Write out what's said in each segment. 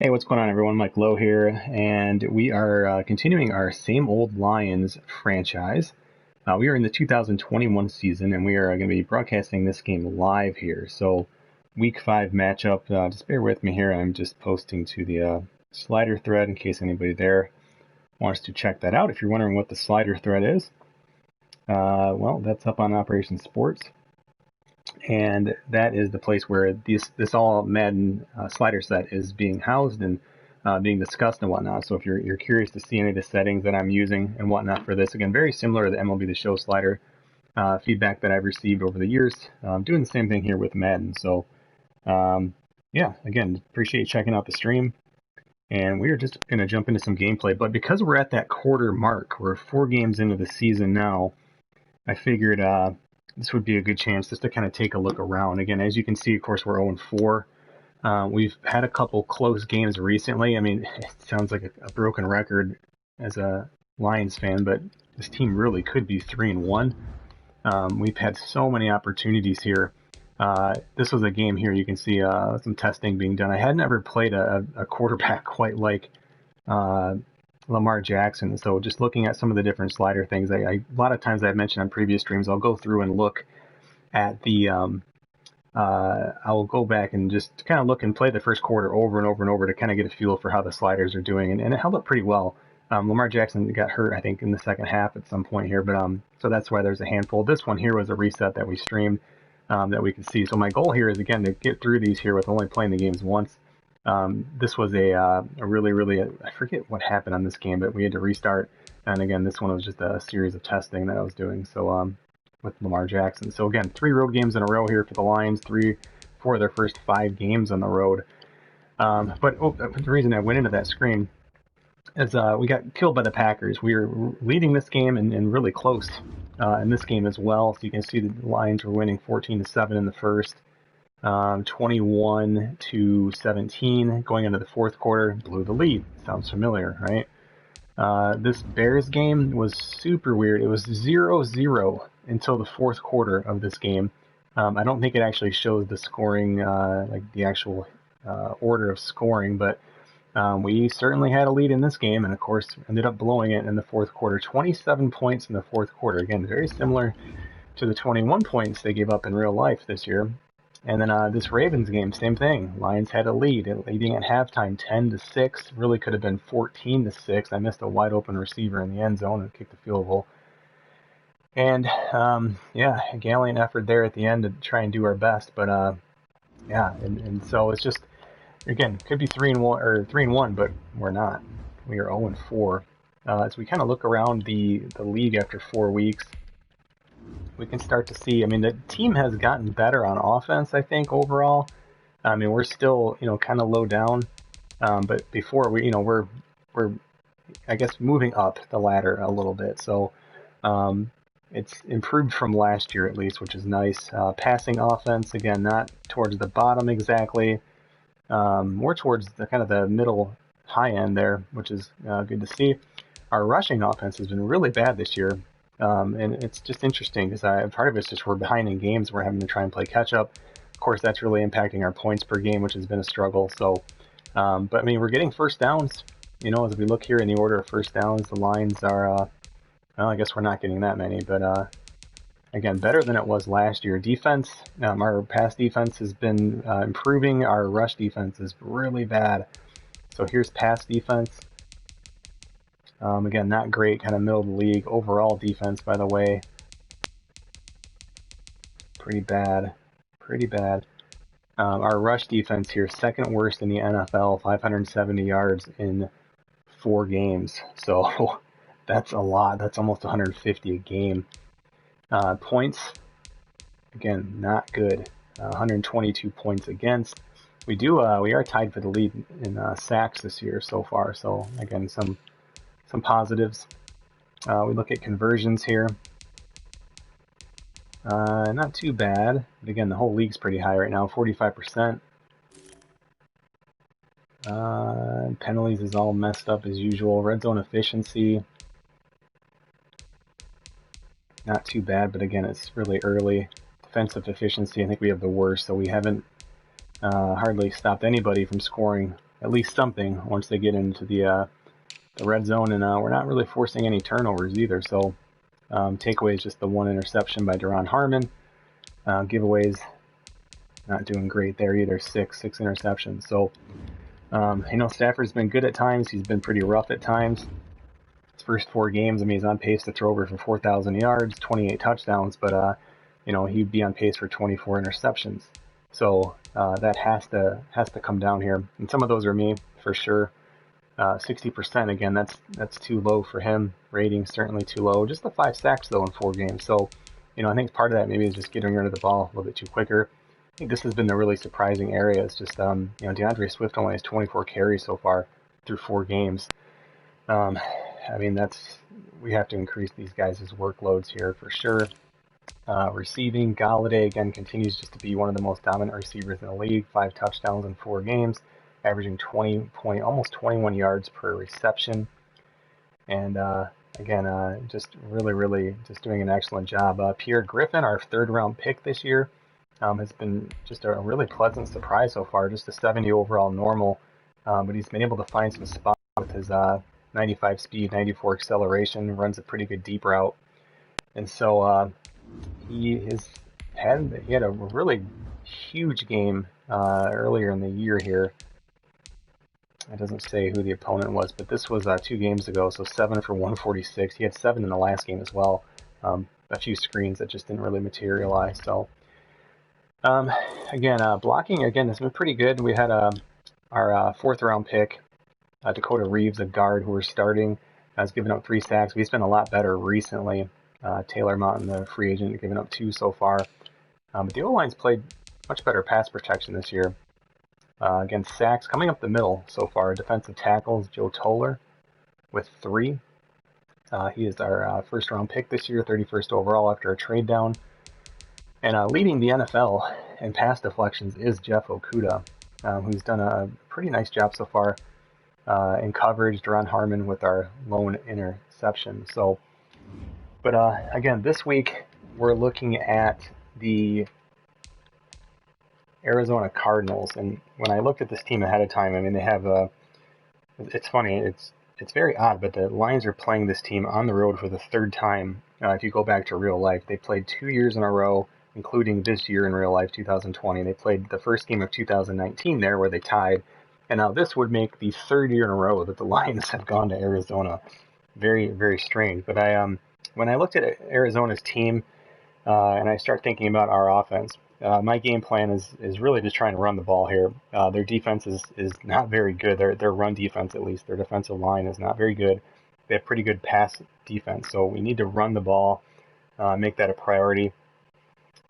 Hey, what's going on, everyone? Mike Lowe here, and we are continuing our same old Lions franchise. We are in the 2021 season, and we are going to be broadcasting this game live here. So, Week 5 matchup. Just bear with me here. I'm just posting to the slider thread in case anybody there wants to check that out. If you're wondering what the slider thread is, well, that's up on Operation Sports. And that is the place where this All-Madden slider set is being housed and being discussed and whatnot. So if you're curious to see any of the settings that I'm using and whatnot for this, again, very similar to the MLB The Show slider feedback that I've received over the years. Doing the same thing here with Madden. So yeah, again, appreciate you checking out the stream. And we are just going to jump into some gameplay. But because we're at that quarter mark, we're 4 games into the season now, I figured this would be a good chance just to kind of take a look around. Again, as you can see, of course, we're 0-4. We've had a couple close games recently. I mean, it sounds like a broken record as a Lions fan, but this team really could be 3-1. We've had so many opportunities here. This was a game here. You can see some testing being done. I had never played a quarterback quite like Lamar Jackson. So just looking at some of the different slider things, a lot of times I've mentioned on previous streams, I'll go through and look at the I'll go back and just kind of look and play the first quarter over and over and over to kind of get a feel for how the sliders are doing, and it held up pretty well. Lamar Jackson got hurt, I think, in the second half at some point here, but so that's why there's a handful. This one here was a reset that we streamed that we could see. So my goal here is, again, to get through these here with only playing the games once. This was a really, I forget what happened on this game, but we had to restart. And again, this one was just a series of testing that I was doing. So with Lamar Jackson. So again, 3 road games in a row here for the Lions, 4 of their first 5 games on the road. But the reason I went into that screen is we got killed by the Packers. We were leading this game and really close in this game as well. So you can see the Lions were winning 14-7 in the first. 21-17 going into the fourth quarter, blew the lead. Sounds familiar, right? This Bears game was super weird. It was 0-0 until the fourth quarter of this game. I don't think it actually shows the scoring, like the actual order of scoring, but we certainly had a lead in this game, and of course ended up blowing it in the fourth quarter. 27 points in the fourth quarter. Again, very similar to the 21 points they gave up in real life this year. And then this Ravens game, same thing. Lions had a lead, leading at halftime 10-6. Really could have been 14-6. I missed a wide open receiver in the end zone and kicked the field goal. And yeah, a gallant effort there at the end to try and do our best. But yeah, and so it's just, again, could be 3-1 or 3-1, but we're not. We are 0-4. As we kind of look around the league after 4 weeks, we can start to see, I mean, the team has gotten better on offense, I think, overall. I mean, we're still, kind of low down. But before we're, I guess, moving up the ladder a little bit. So it's improved from last year, at least, which is nice. Passing offense, again, not towards the bottom exactly. More towards the kind of the middle high end there, which is good to see. Our rushing offense has been really bad this year. And it's just interesting because part of it's just we're behind in games. We're having to try and play catch up. Of course, that's really impacting our points per game, which has been a struggle. So, but I mean, we're getting first downs. As we look here in the order of first downs, the Lions are, well, I guess we're not getting that many, but again, better than it was last year. Defense, our pass defense has been improving. Our rush defense is really bad. So here's pass defense. Again, not great, kind of middle of the league. Overall defense, by the way, pretty bad. Our rush defense here, second worst in the NFL, 570 yards in 4 games. So that's a lot. That's almost 150 a game. Points, again, not good. 122 points against. We are tied for the lead in sacks this year so far. So again, some positives. We look at conversions here. Not too bad. But again, the whole league's pretty high right now, 45%. Penalties is all messed up as usual. Red zone efficiency, not too bad, but again, it's really early. Defensive efficiency, I think we have the worst, so we haven't hardly stopped anybody from scoring at least something once they get into the red zone, and we're not really forcing any turnovers either. So takeaway is just the one interception by Duron Harmon. Giveaways, not doing great there either. Six interceptions. So Stafford's been good at times. He's been pretty rough at times. His first 4 games, I mean, he's on pace to throw over for 4,000 yards, 28 touchdowns, but he'd be on pace for 24 interceptions. So that has to come down here, and some of those are me for sure. 60% again, that's too low for him. Rating certainly too low. Just the 5 sacks though in 4 games. So I think part of that maybe is just getting rid of the ball a little bit too quicker. I think this has been the really surprising area. It's just DeAndre Swift only has 24 carries so far through 4 games. I mean, we have to increase these guys' workloads here for sure. Receiving, Galladay again continues just to be one of the most dominant receivers in the league. 5 touchdowns in 4 games, averaging almost 21 yards per reception. And again, just really just doing an excellent job. Pierre Griffin, our 3rd round pick this year, has been just a really pleasant surprise so far. Just a 70 overall normal, but he's been able to find some spots with his 95 speed, 94 acceleration, runs a pretty good deep route. And so he had a really huge game earlier in the year here. It doesn't say who the opponent was, but this was 2 games ago, so 7 for 146. He had 7 in the last game as well. A few screens that just didn't really materialize. So again, blocking again has been pretty good. We had our 4th round pick, Dakota Reeves, a guard who we're starting, has given up 3 sacks. He's been a lot better recently. Taylor Mountain, the free agent, giving up 2 so far. But the O-line's played much better pass protection this year. Again, sacks coming up the middle so far. Defensive tackles, Joe Toller with 3. He is our 1st round pick this year, 31st overall after a trade down. And leading the NFL in pass deflections is Jeff Okudah, who's done a pretty nice job so far in coverage. Duron Harmon with our lone interception. So, but again, this week we're looking at the Arizona Cardinals, and when I looked at this team ahead of time, I mean, they have it's funny, it's very odd, but the Lions are playing this team on the road for the 3rd time. If you go back to real life, they played 2 years in a row, including this year in real life, 2020. They played the first game of 2019 there where they tied, and now this would make the 3rd year in a row that the Lions have gone to Arizona. Very, very strange. But when I looked at Arizona's team and I start thinking about our offense, my game plan is really just trying to run the ball here. Their defense is not very good. Their run defense, at least, their defensive line is not very good. They have pretty good pass defense, so we need to run the ball, make that a priority.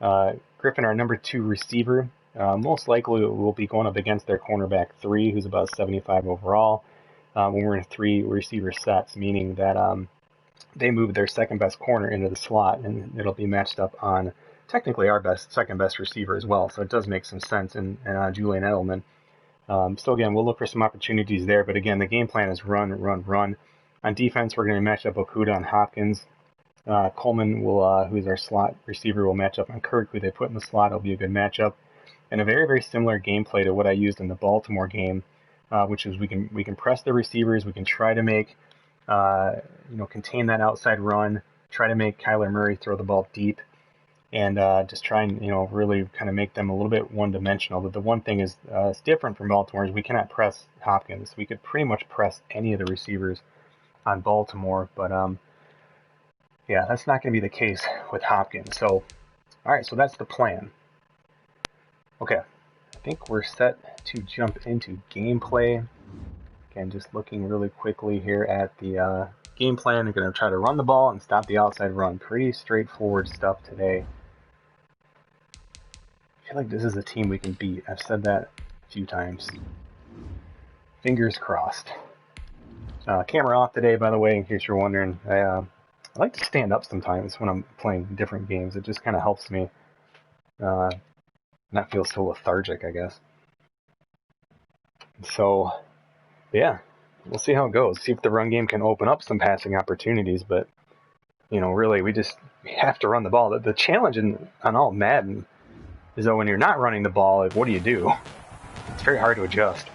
Griffin, our number 2 receiver, most likely will be going up against their cornerback 3, who's about 75 overall. When we're in 3 receiver sets, meaning that they move their 2nd best corner into the slot, and it'll be matched up on technically our 2nd best receiver as well. So it does make some sense in Julian Edelman. So again, we'll look for some opportunities there. But again, the game plan is run. On defense, we're going to match up Okudah on Hopkins. Coleman will, who's our slot receiver, will match up on Kirk, who they put in the slot. It'll be a good matchup. And a very, very similar game play to what I used in the Baltimore game, which is we can press the receivers. We can try to make, contain that outside run. Try to make Kyler Murray throw the ball deep. And just try and, really kind of make them a little bit one-dimensional. But the one thing is it's different from Baltimore is we cannot press Hopkins. We could pretty much press any of the receivers on Baltimore. But, yeah, that's not going to be the case with Hopkins. So, all right, so that's the plan. Okay, I think we're set to jump into gameplay. Again, just looking really quickly here at the game plan. We're going to try to run the ball and stop the outside run. Pretty straightforward stuff today. I feel like this is a team we can beat. I've said that a few times. Fingers crossed. Camera off today, by the way, in case you're wondering. I like to stand up sometimes when I'm playing different games. It just kind of helps me not feel so lethargic, I guess. So, yeah, we'll see how it goes. See if the run game can open up some passing opportunities. But, really, we have to run the ball. The challenge on All-Madden is that when you're not running the ball, what do? It's very hard to adjust.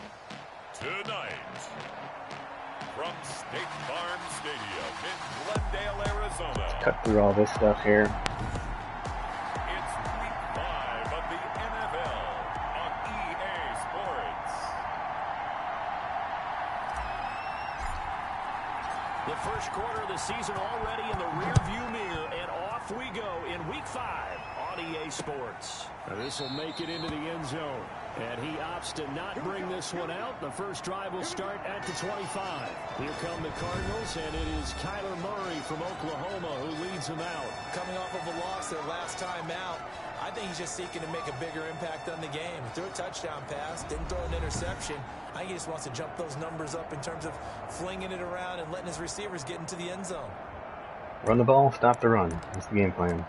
cut through all this stuff here. It's week 5 of the NFL on EA Sports. The first quarter of the season already in the rearview mirror, and off we go in week 5 on EA Sports. Now this will make it into the end zone. And he opts to not bring this one out. The first drive will start at the 25. Here come the Cardinals, and it is Kyler Murray from Oklahoma who leads them out. Coming off of a loss their last time out, I think he's just seeking to make a bigger impact on the game. He threw a touchdown pass, didn't throw an interception. I think he just wants to jump those numbers up in terms of flinging it around and letting his receivers get into the end zone. Run the ball, stop the run. That's the game plan.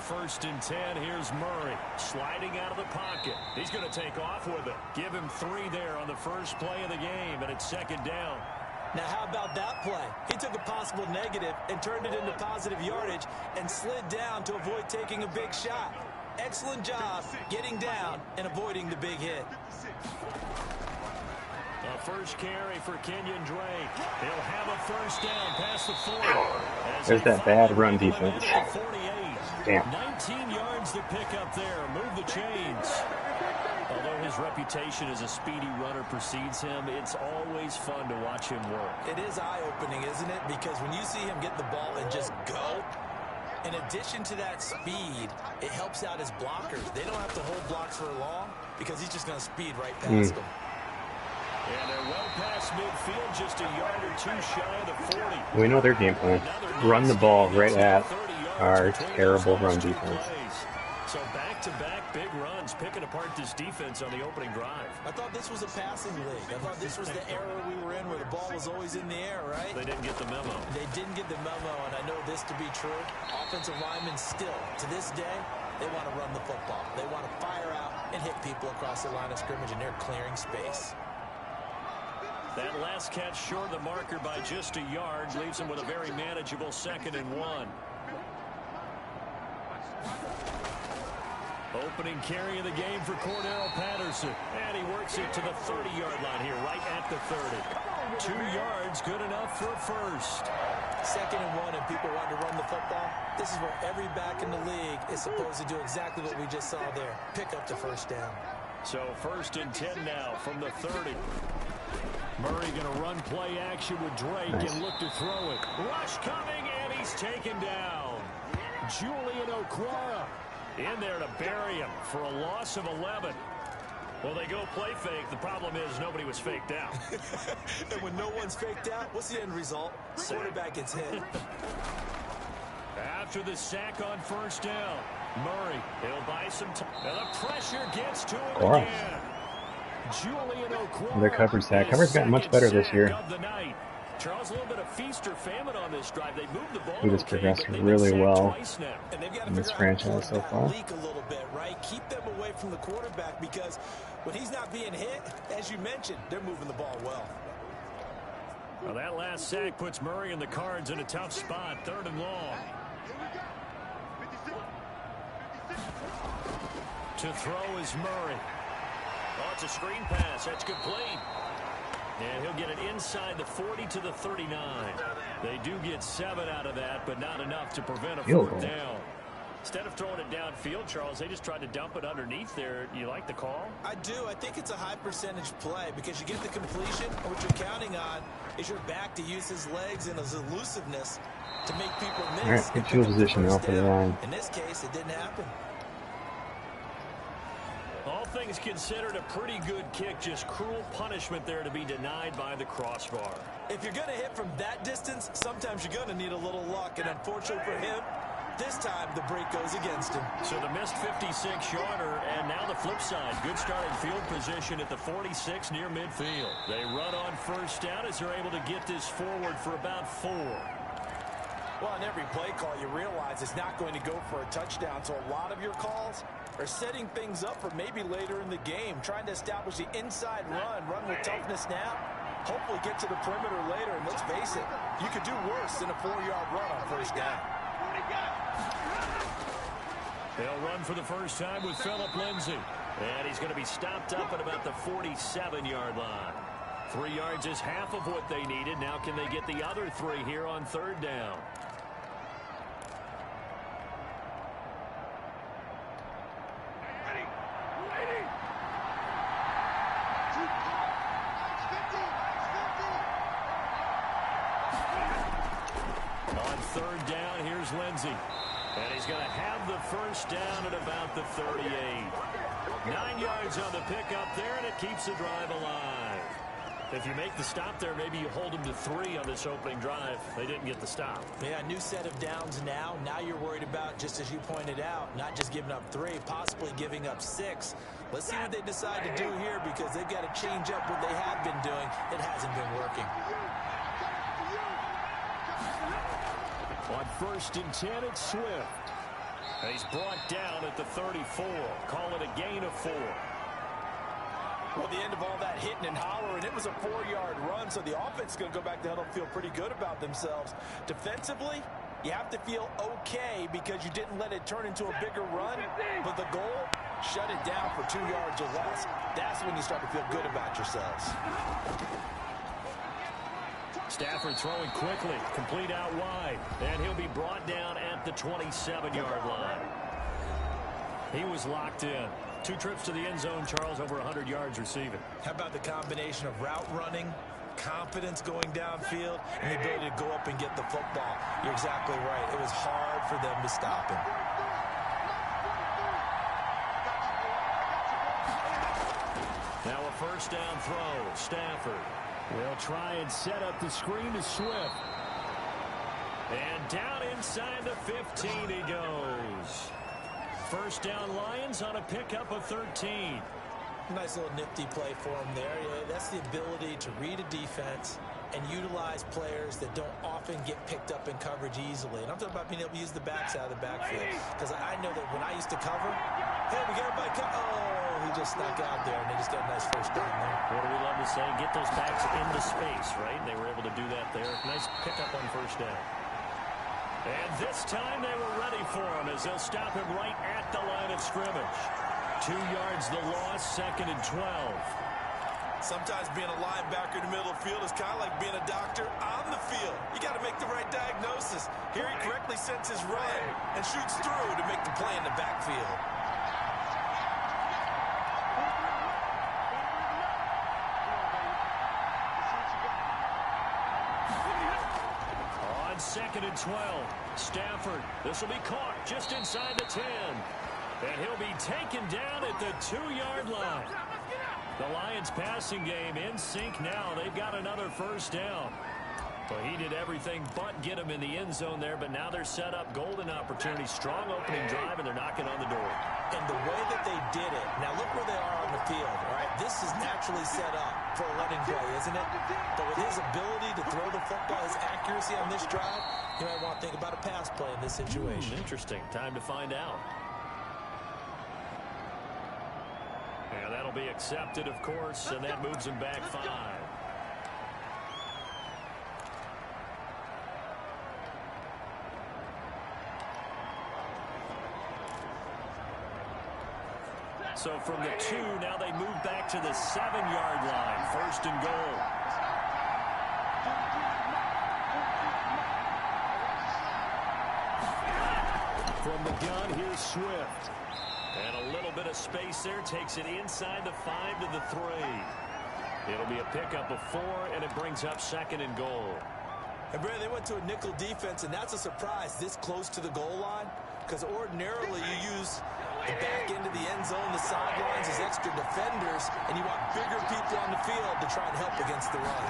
First and 10, here's Murray sliding out of the pocket. He's going to take off with it. Give him 3 there on the first play of the game, and it's second down. Now, how about that play? He took a possible negative and turned it into positive yardage and slid down to avoid taking a big shot. Excellent job getting down and avoiding the big hit. A first carry for Kenyon Drake. He'll have a first down past the 40. There's that bad run defense. Damn. 19 yards to pick up there. Move the chains. Although his reputation as a speedy runner precedes him, it's always fun to watch him work. It is eye-opening, isn't it? Because when you see him get the ball and just go, in addition to that speed, it helps out his blockers. They don't have to hold blocks for long because he's just going to speed right past them. And they're well past midfield, just a yard or 2 shy of the 40. We know their game plan. Run the ball right at our terrible run defense. So back-to-back big runs, picking apart this defense on the opening drive. I thought this was a passing league. I thought this was the era we were in where the ball was always in the air, right? They didn't get the memo. They didn't get the memo, and I know this to be true. Offensive linemen still, to this day, they want to run the football. They want to fire out and hit people across the line of scrimmage, and they're clearing space. That last catch short of the marker by just a yard leaves him with a very manageable 2nd and 1. Opening carry of the game for Cordell Patterson. And he works it to the 30-yard line here, right at the 30. 2 yards, good enough for a first. 2nd and 1, and people want to run the football. This is where every back in the league is supposed to do exactly what we just saw there. Pick up the first down. So 1st and 10 now from the 30. Murray going to run play action with Drake and look to throw it. Rush coming, and he's taken down. Julian Okwara in there to bury him for a loss of 11. Well, they go play fake. The problem is nobody was faked out. And when no one's faked out, what's the end result? Quarterback gets hit. After the sack on first down, Murray, he'll buy some time. And the pressure gets to him again. Julian Okwara. Their coverage sack. Coverage gotten much better this year. Charles, a little bit of feast or famine on this drive. They moved the ball. We just progressed really well in this franchise so far. Leak a little bit, right? Keep them away from the quarterback because when he's not being hit, as you mentioned, they're moving the ball well. Well, that last sack puts Murray and the Cards in a tough spot. 3rd and long. To throw is Murray. Oh, it's a screen pass. That's complete. And he'll get it inside the 40 to the 39. They do get 7 out of that, but not enough to prevent a 4th down. Instead of throwing it downfield, Charles, they just tried to dump it underneath there. You like the call? I do. I think it's a high percentage play because you get the completion. And what you're counting on is your back to use his legs and his elusiveness to make people miss. All right, get field position now for the line. In this case, it didn't happen. All things considered, a pretty good kick. Just cruel punishment there to be denied by the crossbar. If you're going to hit from that distance, sometimes you're going to need a little luck. And unfortunately for him, this time the break goes against him. So the missed 56-yarder, and now the flip side. Good starting field position at the 46 near midfield. They run on first down as they're able to get this forward for about 4. Well, on every play call, you realize it's not going to go for a touchdown. So a lot of your calls are setting things up for maybe later in the game, trying to establish the inside run with toughness now, hopefully get to the perimeter later. And let's face it, you could do worse than a 4-yard run on first down. They'll run for the first time with Phillip Lindsay. And he's going to be stopped up at about the 47-yard line. 3 yards is half of what they needed. Now can they get the other 3 here on third down? On third down, here's Lindsay. And he's going to have the first down at about the 38. 9 yards on the pickup there, and it keeps the drive alive. If you make the stop there, maybe you hold them to 3 on this opening drive. They didn't get the stop. Yeah, new set of downs now. Now you're worried about, just as you pointed out, not just giving up 3, possibly giving up 6. Let's see what they decide to do here, because they've got to change up what they have been doing. It hasn't been working. On 1st and 10, it's Swift. And he's brought down at the 34. Call it a gain of 4. Well, the end of all that hitting and hollering, it was a 4-yard run, so the offense is going to go back to huddle and feel pretty good about themselves. Defensively, you have to feel okay because you didn't let it turn into a bigger run, but the goal, shut it down for 2 yards or less. That's when you start to feel good about yourselves. Stafford throwing quickly, complete out wide, and he'll be brought down at the 27-yard line. He was locked in. 2 trips to the end zone, Charles, over 100 yards receiving. How about the combination of route running, confidence going downfield, and the ability to go up and get the football? You're exactly right. It was hard for them to stop him. Now a first down throw. Stafford will try and set up the screen to Swift. And down inside the 15 he goes. First down Lions on a pickup of 13. Nice little nifty play for him there. Yeah, that's the ability to read a defense and utilize players that don't often get picked up in coverage easily. And I'm talking about being able to use the backs out of the backfield. Because I know that when I used to cover, hey, we got everybody cover. Oh, he just snuck out there, and they just got a nice first down there. What do we love to say? Get those backs into space, right? They were able to do that there. Nice pickup on first down. And this time they were ready for him as they'll stop him right at the line of scrimmage. 2 yards the loss, 2nd and 12. Sometimes being a linebacker in the middle of the field is kind of like being a doctor on the field. You got to make the right diagnosis. Here he correctly sets his run and shoots through to make the play in the backfield. On 2nd and 12, Stafford. This will be caught just inside the 10. And he'll be taken down at the 2-yard line. The Lions passing game in sync now. They've got another first down. Well, he did everything but get him in the end zone there, but now they're set up golden opportunity. Strong opening drive, and they're knocking on the door. And the way that they did it, now look where they are on the field, all right? This is naturally set up for a running play, isn't it? But with his ability to throw the football, his accuracy on this drive, you might want to think about a pass play in this situation. Interesting. Time to find out. And that'll be accepted, of course, and that moves him back 5. So from the 2, now they move back to the 7-yard line. 1st and goal. From the gun, here's Swift. And a little bit of space there. Takes it inside the 5 to the 3. It'll be a pickup of 4, and it brings up 2nd and goal. And Brad, they went to a nickel defense, and that's a surprise this close to the goal line. Because ordinarily you use the back end of the end zone, the sidelines as extra defenders, and you want bigger people on the field to try and help against the run.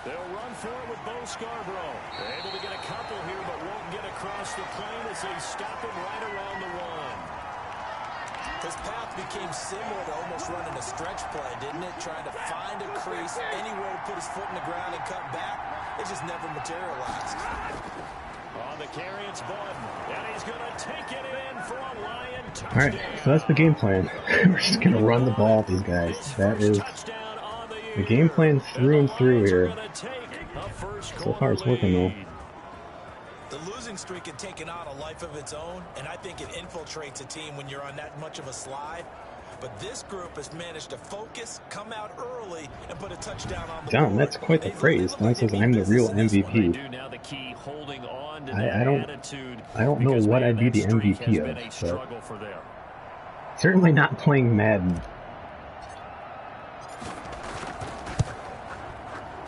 They'll run for it with Bo Scarborough. They're able to get a couple here, but won't get across the plane as they stop him right around the 1. His path became similar to almost running a stretch play, didn't it? Trying to find a crease, anywhere to put his foot in the ground and cut back. It just never materialized. On the carry, it's Bud, and he's going to take it in for a Lion touchdown. All right, so that's the game plan. We're just going to run the ball with these guys. That is the game plan through and through here. So far, it's working though. The losing losing streak had taken on a life of its own, and I think it infiltrates a team when you're on that much of a slide. But this group has managed to focus, come out early, and put a touchdown on the board. Damn, that's quite the praise. Don says I'm the real MVP. I don't know what I'd be the MVP of, but certainly not playing Madden.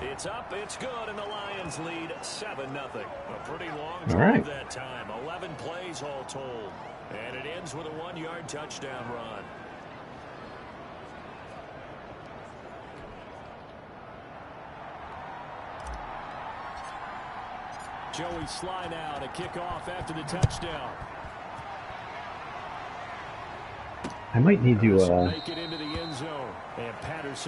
It's up, it's good, and the Lions lead 7-0. A pretty long drive that time, 11 plays all told. And it ends with a 1-yard touchdown run. Joey Sly now to kick off after the touchdown. I might need to, I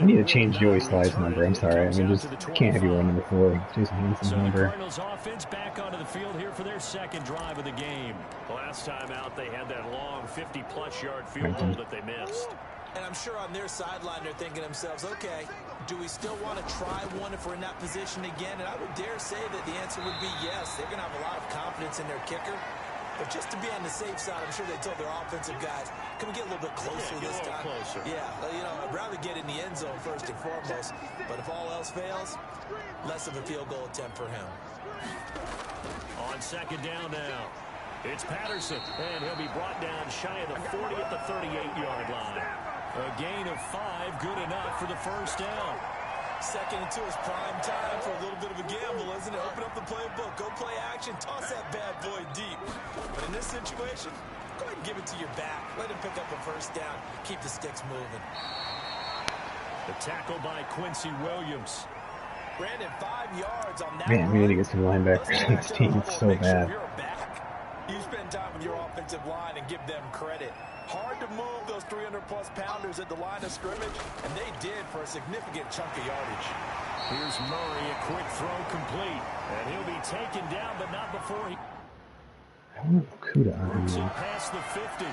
need to change Joey Sly's number. I'm sorry. I mean, just can't have you wear number 4. Jason Hanson's number. Cardinals offense back onto the field here for their second drive of the game. Last time out, they had that long 50-plus yard field goal that they missed. And I'm sure on their sideline they're thinking to themselves, okay, do we still want to try one if we're in that position again? And I would dare say that the answer would be yes. They're going to have a lot of confidence in their kicker. But just to be on the safe side, I'm sure they told their offensive guys, can we get a little bit closer this time? Yeah, you know, I'd rather get in the end zone first and foremost. But if all else fails, less of a field goal attempt for him. On second down now, it's Patterson. And he'll be brought down shy of the 40 at the 38-yard line. A gain of 5, good enough for the first down. Second and 2 is prime time for a little bit of a gamble, isn't it? Open up the playbook, go play action, toss that bad boy deep. But in this situation, go ahead and give it to your back. Let him pick up a first down. Keep the sticks moving. The tackle by Quincy Williams. Brandon, 5 yards on that. Man, we need to get some linebackers on this team. It's so bad. You spend time with your offensive line and give them credit. Hard to move those 300-plus pounders at the line of scrimmage, and they did for a significant chunk of yardage. Here's Murray, a quick throw complete, and he'll be taken down, but not before he... I want to Kuda on him. Past the 50.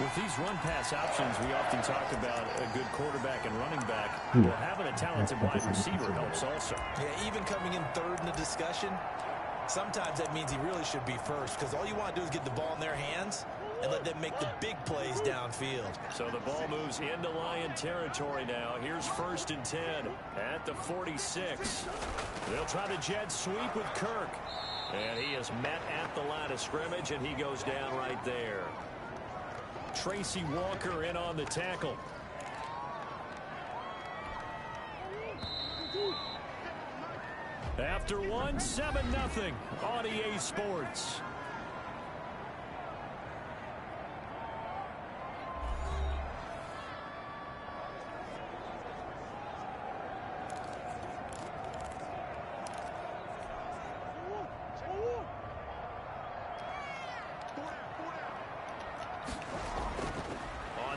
With these run-pass options, we often talk about a good quarterback and running back. Well, having a talented wide receiver helps also. Yeah, even coming in third in the discussion, sometimes that means he really should be first, because all you want to do is get the ball in their hands and let them make the big plays downfield. So the ball moves into Lion territory now. Here's 1st and 10 at the 46. They'll try the jet sweep with Kirk. And he is met at the line of scrimmage, and he goes down right there. Tracy Walker in on the tackle. After one, 7-0 on EA Sports.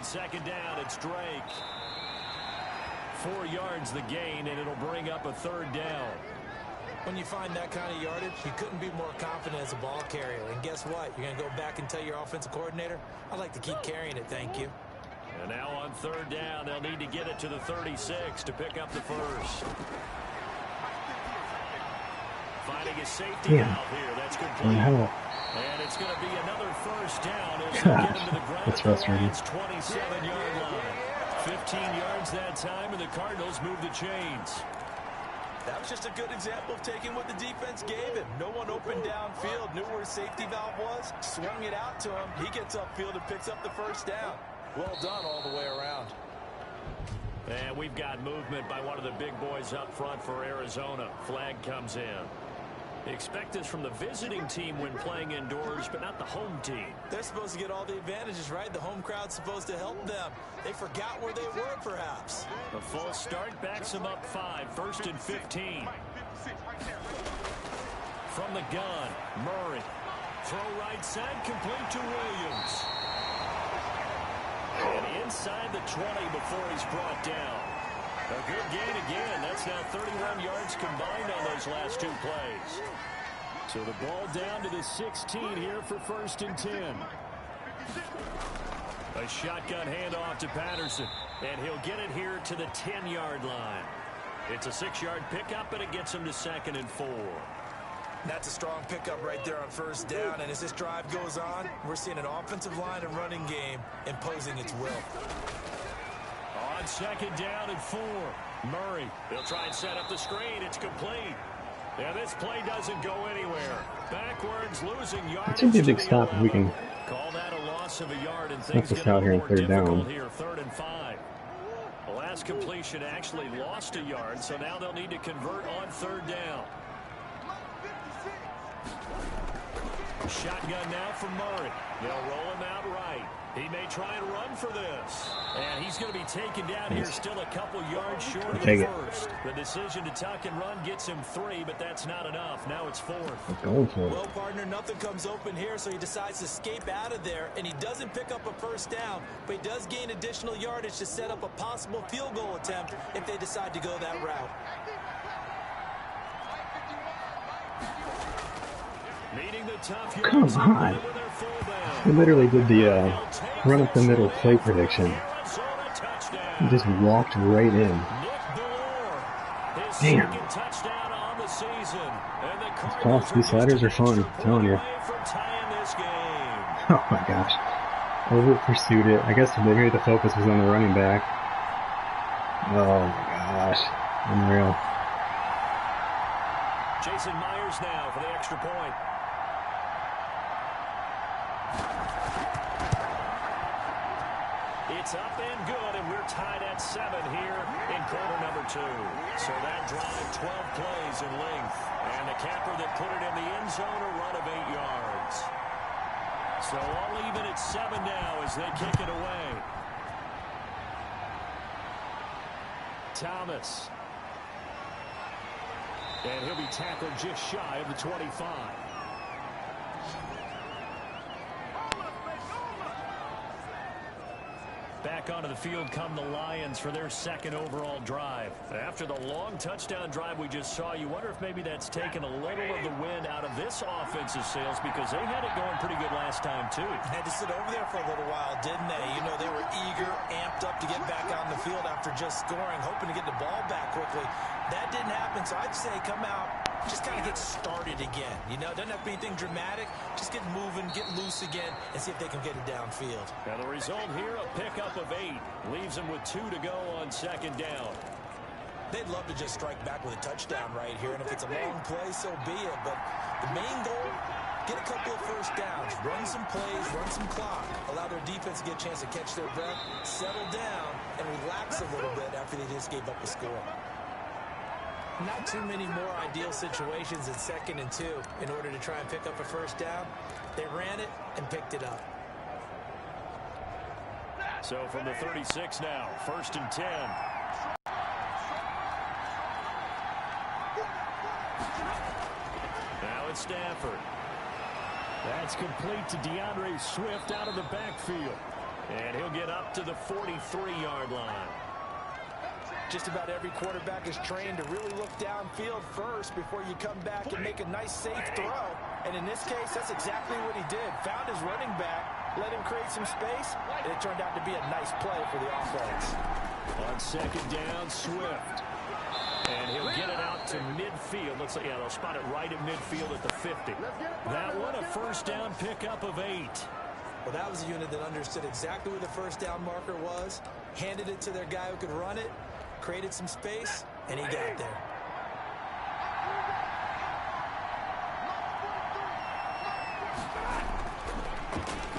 Second down, it's Drake. 4 yards the gain, and it'll bring up a 3rd down. When you find that kind of yardage, you couldn't be more confident as a ball carrier. And guess what? You're going to go back and tell your offensive coordinator, I'd like to keep carrying it, thank you. And now on 3rd down, they'll need to get it to the 36 to pick up the first. Finding a safety out here. That's complete. And it's going to be another first down as they get into the ground. That's frustrating. It's 27-yard line. 15 yards that time, and the Cardinals move the chains. That was just a good example of taking what the defense gave him. No one open downfield, knew where his safety valve was, swung it out to him. He gets upfield and picks up the first down. Well done all the way around. And we've got movement by one of the big boys up front for Arizona. Flag comes in. Expect this from the visiting team when playing indoors, but not the home team. They're supposed to get all the advantages, right? The home crowd's supposed to help them. They forgot where they were, perhaps. A false start backs them up 5. 1st and 15. From the gun, Murray. Throw right side, complete to Williams. And inside the 20 before he's brought down. A good gain again. That's now 31 yards combined on those last 2 plays. So the ball down to the 16 here for 1st and 10. A shotgun handoff to Patterson. And he'll get it here to the 10-yard line. It's a 6-yard pickup, and it gets him to 2nd and 4. That's a strong pickup right there on first down, and as this drive goes on, we're seeing an offensive line and running game imposing its will. On second down and 4. Murray, he'll try and set up the screen. It's complete. Yeah, this play doesn't go anywhere. Backwards, losing yardage. That should be a big stop if we can call that a loss of a yard, and snuff things this get a out here little in more third down. difficult here, 3rd and 5. The last completion actually lost a yard, so now they'll need to convert on 3rd down. Shotgun now from Murray. They'll roll him out right. He may try and run for this. And he's going to be taken down here, still a couple yards short of the first. The decision to tuck and run gets him 3, but that's not enough. Now it's 4th. Going for it. Well, partner, nothing comes open here, so he decides to escape out of there, and he doesn't pick up a first down, but he does gain additional yardage to set up a possible field goal attempt if they decide to go that route. Come on. We literally did the run up the middle play prediction. He just walked right in. Damn. These sliders are fun, I'm telling you. Oh my gosh. Over pursued it. I guess maybe the focus was on the running back. Oh my gosh. Unreal. Jason Myers now for the extra point. It's up and good, and we're tied at 7 here in quarter number 2. So that drive, 12 plays in length. And the capper that put it in the end zone, a run of 8 yards. So all even at 7 now as they kick it away. Thomas. And he'll be tackled just shy of the 25. Back onto the field come the Lions for their 2nd overall drive. After the long touchdown drive we just saw, you wonder if maybe that's taken a little of the wind out of this offensive sails, because they had it going pretty good last time too. Had to sit over there for a little while, didn't they? You know, they were eager, amped up to get back on the field after just scoring, hoping to get the ball back quickly. That didn't happen, so I'd say come out, just kind of get started again. You know, it doesn't have to be anything dramatic. Just get moving, get loose again, and see if they can get it downfield. Now the result here, a pickup of 8. Leaves them with 2 to go on 2nd down. They'd love to just strike back with a touchdown right here, and if it's a long play, so be it. But the main goal, get a couple of first downs, run some plays, run some clock, allow their defense to get a chance to catch their breath, settle down, and relax a little bit after they just gave up a score. Not too many more ideal situations in 2nd and 2 in order to try and pick up a first down. They ran it and picked it up. So from the 36 now, 1st and 10. Now it's Stafford. That's complete to DeAndre Swift out of the backfield. And he'll get up to the 43-yard line. Just about every quarterback is trained to really look downfield first before you come back and make a nice, safe throw. And in this case, that's exactly what he did. Found his running back, let him create some space, and it turned out to be a nice play for the offense. On 2nd down, Swift. And he'll get it out to midfield. Looks like, yeah, they'll spot it right at midfield at the 50. That one, a first down pickup of 8. Well, that was a unit that understood exactly where the first down marker was, handed it to their guy who could run it, created some space, and he got there.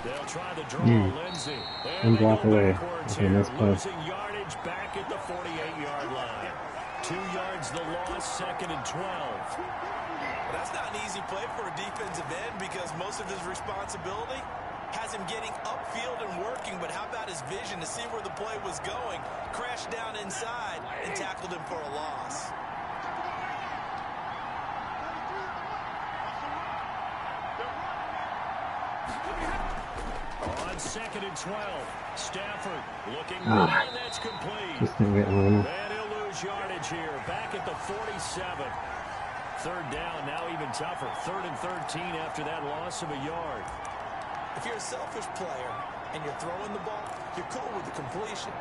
They'll try the draw, Lindsey. One block away. Okay, nice play. Losing yardage back at the 48-yard line. 2 yards the loss, 2nd and 12. Well, that's not an easy play for a defensive end because most of his responsibility has him getting upfield and working, but how about his vision to see where the play was going, crashed down inside, and tackled him for a loss. On 2nd and 12, Stafford looking good, and that's complete. And he'll lose yardage here, back at the 47. 3rd down, now even tougher. 3rd and 13 after that loss of a yard. If you're a selfish player and you're throwing the ball, you're cool with the completion.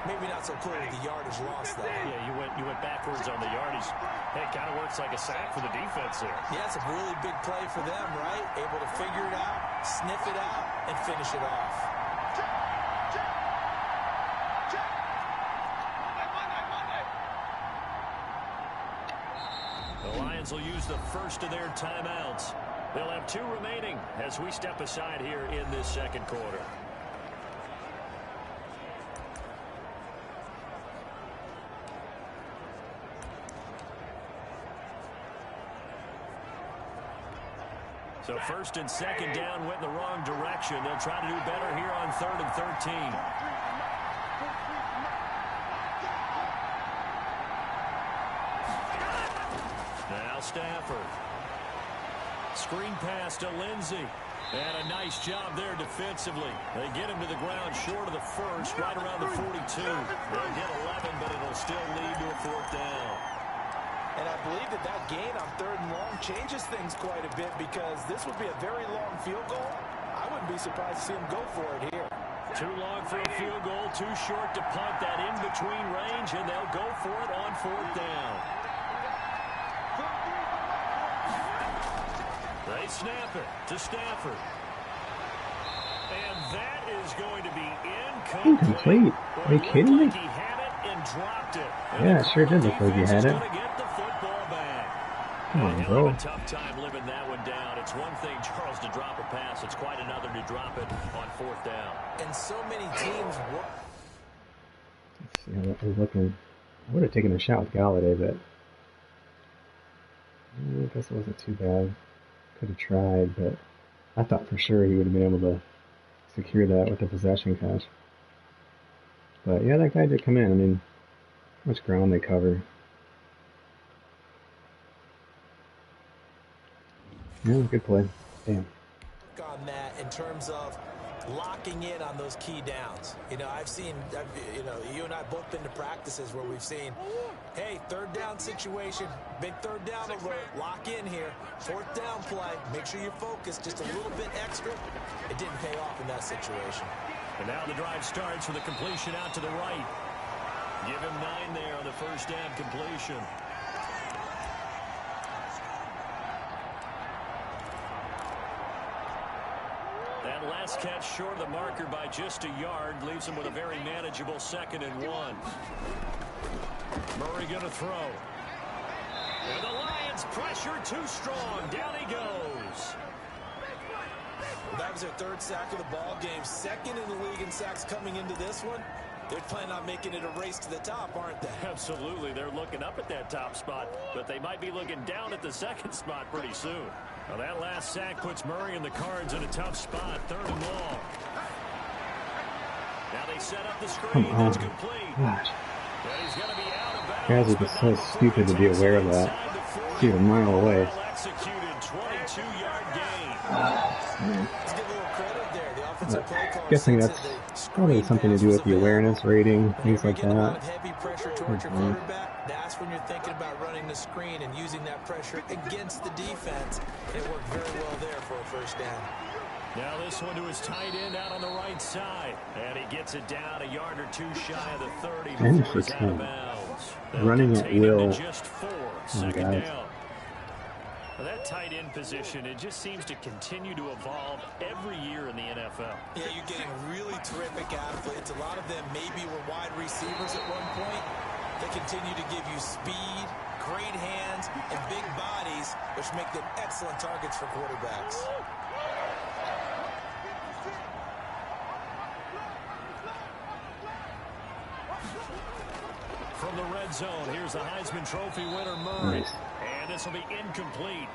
Maybe not so cool with the yardage loss, though. Yeah, you went backwards on the yardage. Hey, it kind of works like a sack for the defense there. Yeah, it's a really big play for them, right? Able to figure it out, sniff it out, and finish it off. The Lions will use the first of their timeouts. They'll have 2 remaining as we step aside here in this second quarter. So first and second down went in the wrong direction. They'll try to do better here on 3rd and 13. Now Stafford. Screen pass to Lindsey. And a nice job there defensively. They get him to the ground short of the first, right around the 42. They'll get 11, but it'll still lead to a 4th down. And I believe that gain on 3rd and long changes things quite a bit, because this would be a very long field goal. I wouldn't be surprised to see him go for it here. Too long for a field goal, too short to punt. That in-between range, and they'll go for it on 4th down. They snap it to Stafford. And that is going to be incomplete. Are you kidding me? He had it and dropped it. Yeah, it sure did look like he had it. Come on, bro. A tough time living that one down. It's one thing, Charles, to drop a pass. It's quite another to drop it on 4th down. And so many teams work. Let's see how that was looking. I would have taken a shot with Galladay, but I guess it wasn't too bad. Could have tried, but I thought for sure he would have been able to secure that with the possession catch. But yeah, that guy did come in. I mean, how much ground they cover. Yeah, good play. Damn. On that in terms of locking in on those key downs. You know, you and I both been to practices where we've seen, hey, 3rd down situation, big 3rd down alert, lock in here, 4th down play, make sure you're focused just a little bit extra. It didn't pay off in that situation. And now the drive starts with a completion out to the right. Give him 9 there on the 1st down completion. That last catch short of the marker by just a yard leaves him with a very manageable 2nd and 1. Murray going to throw. And the Lions pressure too strong. Down he goes. That was their 3rd sack of the ball game. 2nd in the league in sacks coming into this one. They're planning on making it a race to the top, aren't they? Absolutely. They're looking up at that top spot, but they might be looking down at the 2nd spot pretty soon. Well, that last sack puts Murray and the Cards in a tough spot. 3rd and long. Now they set up the screen. That's complete. Gosh. He's going to be out of bounds. Guys are just so stupid to be aware of that. See a mile away. Executed 22-yard gain. Let's give a little credit there. The offensive play caller Guessing says that's that probably something to do with the awareness rating, things like a lot that. of heavy pressure towards your quarterback. That's when you're thinking about running the screen and using that pressure against the defense. It worked very well there for a 1st down. Now this one to his tight end out on the right side. And he gets it down a yard or 2 shy of the 30 before he's out of bounds. Running at will. Just 4, 2nd down. Well, that tight end position, it just seems to continue to evolve every year in the NFL. Yeah, you're getting really terrific athletes. A lot of them maybe were wide receivers at one point. They continue to give you speed, great hands, and big bodies, which make them excellent targets for quarterbacks. From the red zone, here's the Heisman Trophy winner, Murray. Nice. And this will be incomplete.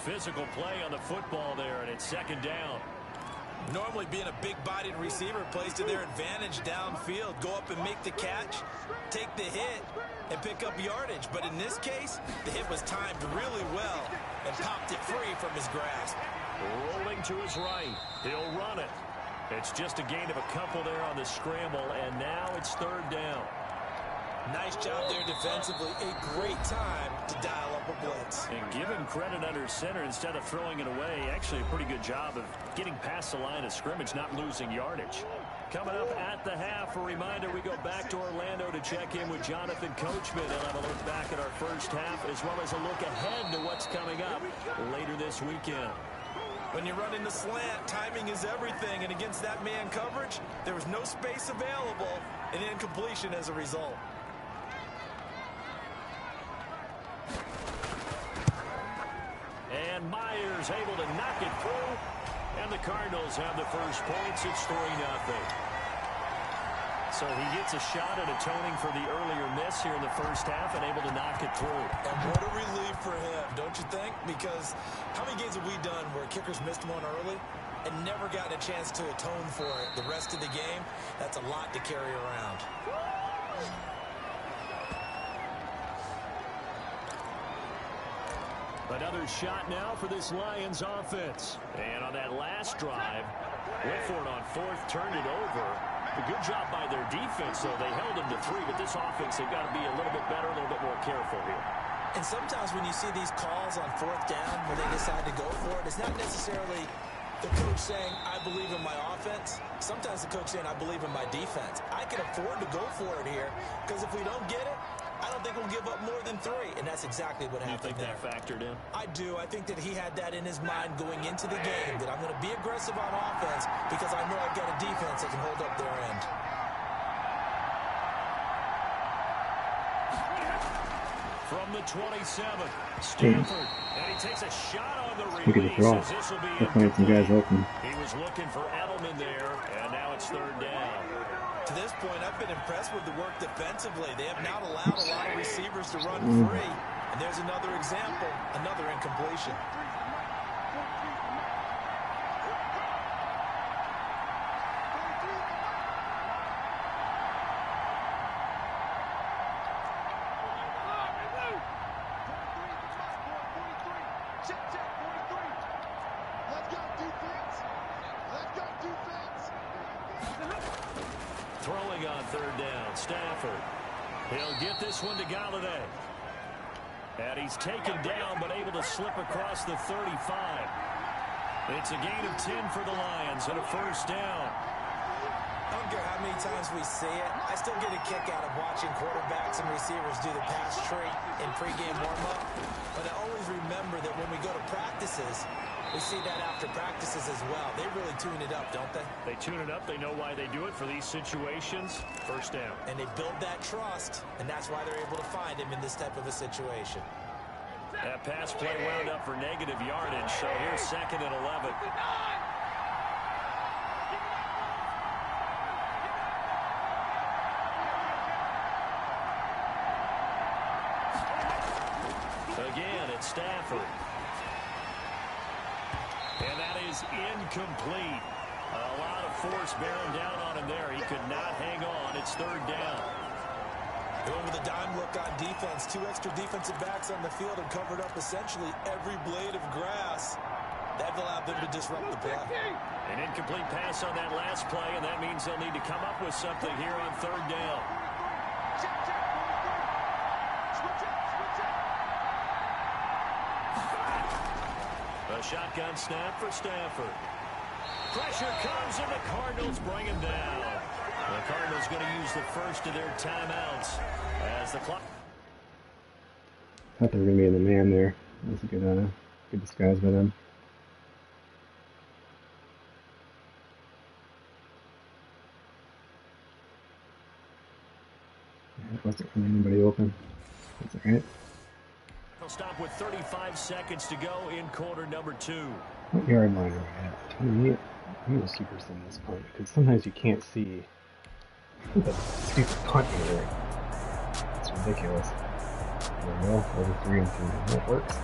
Physical play on the football there, and it's 2nd down. Normally being a big-bodied receiver plays to their advantage downfield. Go up and make the catch, take the hit, and pick up yardage. But in this case, the hit was timed really well and popped it free from his grasp. Rolling to his right. He'll run it. It's just a gain of a couple there on the scramble, and now it's 3rd down. Nice job there defensively. A great time to dial up a blitz. And give him credit under center instead of throwing it away. Actually a pretty good job of getting past the line of scrimmage, not losing yardage. Coming up at the half, a reminder, we go back to Orlando to check in with Jonathan Coachman. He'll have a look back at our first half as well as a look ahead to what's coming up later this weekend. When you're running the slant, timing is everything, and against that man coverage, there was no space available, and incompletion as a result. And Myers able to knock it through. And the Cardinals have the first points. It's 3-0. So he gets a shot at atoning for the earlier miss here in the first half and able to knock it through. And what a relief for him, don't you think? Because how many games have we done where kickers missed one early and never gotten a chance to atone for it the rest of the game? That's a lot to carry around. Another shot now for this Lions offense. And on that last drive, Whitford on fourth turned it over. A good job by their defense, though. They held them to 3, but this offense, they've got to be a little bit better, a little bit more careful here. And sometimes when you see these calls on fourth down where they decide to go for it, it's not necessarily the coach saying, I believe in my offense. Sometimes the coach saying, I believe in my defense. I can afford to go for it here because if we don't get it, I don't think we'll give up more than 3, and that's exactly what happened there. You think that factored in? I do. I think that he had that in his mind going into the game, that I'm going to be aggressive on offense because I know I've got a defense that can hold up their end. From the 27, Stanford, and he takes a shot on the Look at the throw. release. This will be Definitely some guys open. He was looking for Edelman there, and now it's third down. To this point, I've been impressed with the work defensively. They have not allowed a lot of receivers to run free. And there's another example, another incompletion. Throwing on third down, Stafford. He'll get this one to Galladay. And he's taken down, but able to slip across the 35. It's a gain of 10 for the Lions and a first down. I don't care how many times we see it. I still get a kick out of watching quarterbacks and receivers do the pass tree in pregame warm-up. But I always remember that when we go to practices, we see that after practices as well. They really tune it up, don't they? They tune it up. They know why they do it for these situations. First down. And they build that trust, and that's why they're able to find him in this type of a situation. That pass play wound up for negative yardage, so here's 2nd and 11. Again, it's Stafford. And that is incomplete. A lot of force bearing down on him there. He could not hang on. It's third down. Going with a dime look on defense. 2 extra defensive backs on the field and covered up essentially every blade of grass. That allowed them to disrupt the play. An incomplete pass on that last play, and that means they'll need to come up with something here on third down. A shotgun snap for Stafford. Pressure comes, and the Cardinals bring him down. The Cardinals going to use the first of their timeouts as the clock. Thought they were going to be in the man there. That's a good disguise by them. There wasn't really anybody open. That's all right. They'll stop with 35 seconds to go in quarter number 2. What yard line are we at? Tell me, I'm going to keep in this punt because sometimes you can't see the stupid punt meter. It's ridiculous. There we go. Over 3 and 3. That works.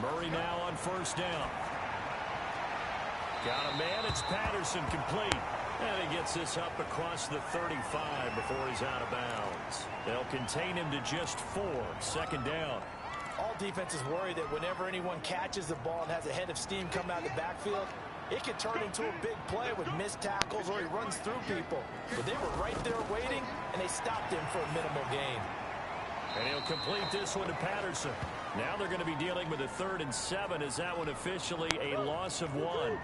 Murray now on first down. Got a man. It's Patterson complete. And he gets this up across the 35 before he's out of bounds. They'll contain him to just 4. Second down. All All defenses worry that whenever anyone catches the ball and has a head of steam come out of the backfield, it could turn into a big play with missed tackles or he runs through people. But they were right there waiting, and they stopped him for a minimal gain. And he'll complete this one to Patterson. Now they're going to be dealing with a 3rd and 7 as that one officially a loss of 1.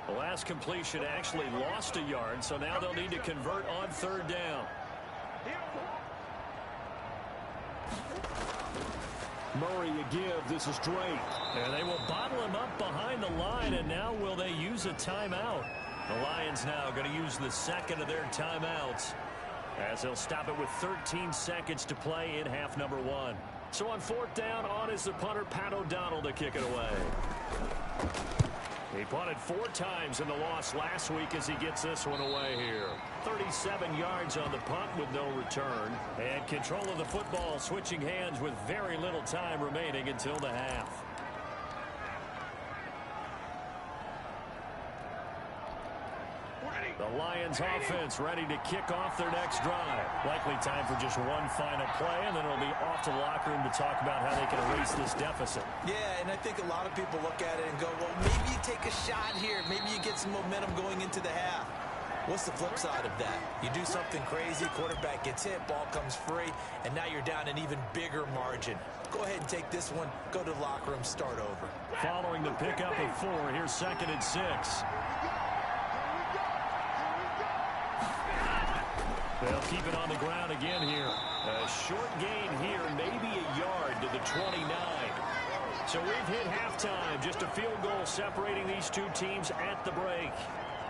The last completion actually lost a yard, so now they'll need to convert on 3rd down. Murray a give. This is Drake. And they will bottle him up behind the line, and now will they use a timeout? The Lions now going to use the 2nd of their timeouts as they'll stop it with 13 seconds to play in half number 1. So on 4th down, on is the punter, Pat O'Donnell, to kick it away. He punted 4 times in the loss last week as he gets this one away here. 37 yards on the punt with no return. And control of the football switching hands with very little time remaining until the half. The Lions offense ready to kick off their next drive. Likely time for just one final play, and then it'll be off to the locker room to talk about how they can erase this deficit. Yeah, and I think a lot of people look at it and go, well, maybe you take a shot here. Maybe you get some momentum going into the half. What's the flip side of that? You do something crazy, quarterback gets hit, ball comes free, and now you're down an even bigger margin. Go ahead and take this one, go to the locker room, start over. Following the pickup of 4, here's 2nd and 6. They'll keep it on the ground again here. A short gain here, maybe a yard to the 29. So we've hit halftime. Just a field goal separating these two teams at the break.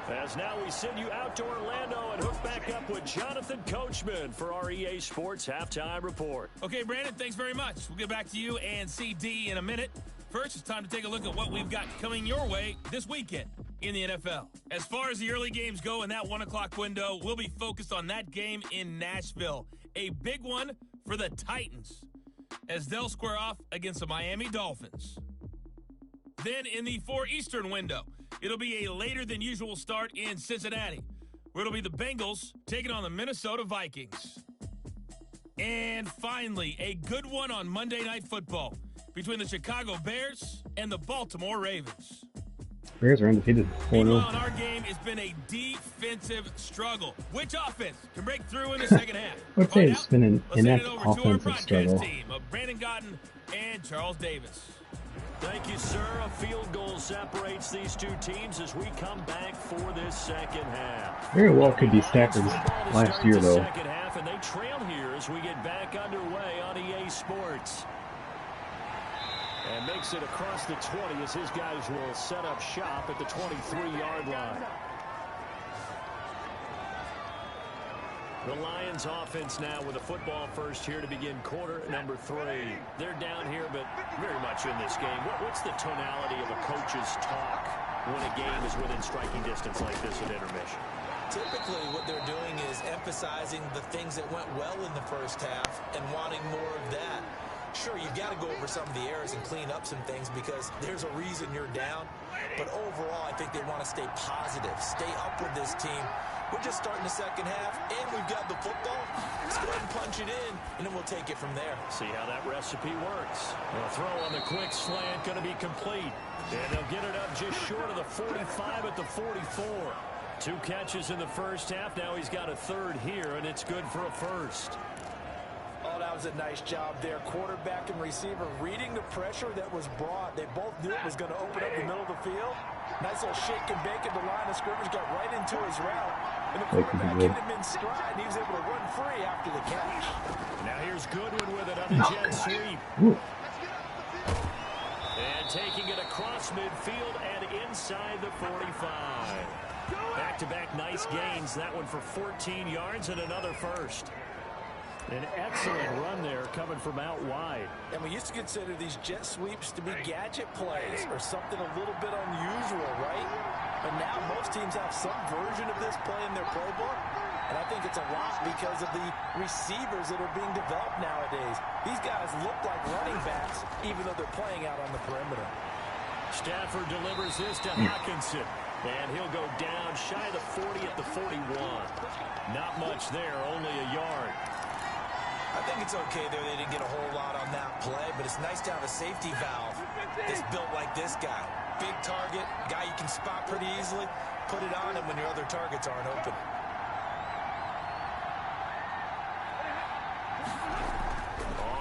As now we send you out to Orlando and hook back up with Jonathan Coachman for our EA Sports Halftime Report. Okay, Brandon, thanks very much. We'll get back to you and CD in a minute. First, it's time to take a look at what we've got coming your way this weekend in the NFL. As far as the early games go in that 1 o'clock window, we'll be focused on that game in Nashville. A big one for the Titans as they'll square off against the Miami Dolphins. Then in the 4 Eastern window, it'll be a later than usual start in Cincinnati, where it'll be the Bengals taking on the Minnesota Vikings. And finally, a good one on Monday Night Football between the Chicago Bears and the Baltimore Ravens. Bears are undefeated. Meanwhile, in our game, it's been a defensive struggle. Which offense can break through in the second half? I would say it's been an inept over to our offensive broadcast struggle. team of Brandon Gotten and Charles Davis. Thank you, sir. A field goal separates these two teams as we come back for this second half. Very well could be Stafford's last year, though. Second half, and they trail here as we get back underway on EA Sports. And makes it across the 20 as his guys will set up shop at the 23-yard line. The Lions offense now with a football first here to begin quarter number 3. They're down here, but very much in this game. What's the tonality of a coach's talk when a game is within striking distance like this at intermission? Typically, what they're doing is emphasizing the things that went well in the first half and wanting more of that. Sure, you've got to go over some of the errors and clean up some things because there's a reason you're down. But overall, I think they want to stay positive, stay up with this team. We're just starting the second half, and we've got the football. Let's go ahead and punch it in, and then we'll take it from there. See how that recipe works. The throw on the quick slant going to be complete. And they'll get it up just short of the 45 at the 44. 2 catches in the first half. Now he's got a 3rd here, and it's good for a first. Oh, that was a nice job there. Quarterback and receiver reading the pressure that was brought. They both knew it was going to open up the middle of the field. Nice little shake and bake at the line of scrimmage. Got right into his route. And the quarterback hit him in stride. And he was able to run free after the catch. Now here's Goodwin with it on the jet sweep. And taking it across midfield and inside the 45. Back-to-back nice gains. That one for 14 yards and another first. An excellent run there coming from out wide. And we used to consider these jet sweeps to be gadget plays or something a little bit unusual, right? But now most teams have some version of this play in their playbook. And I think it's a lot because of the receivers that are being developed nowadays. These guys look like running backs, even though they're playing out on the perimeter. Stafford delivers this to Hockenson. And he'll go down shy of the 40 at the 41. Not much there, only a yard. I think it's okay there. They didn't get a whole lot on that play, but it's nice to have a safety valve that's built like this guy. Big target, guy you can spot pretty easily. Put it on him when your other targets aren't open.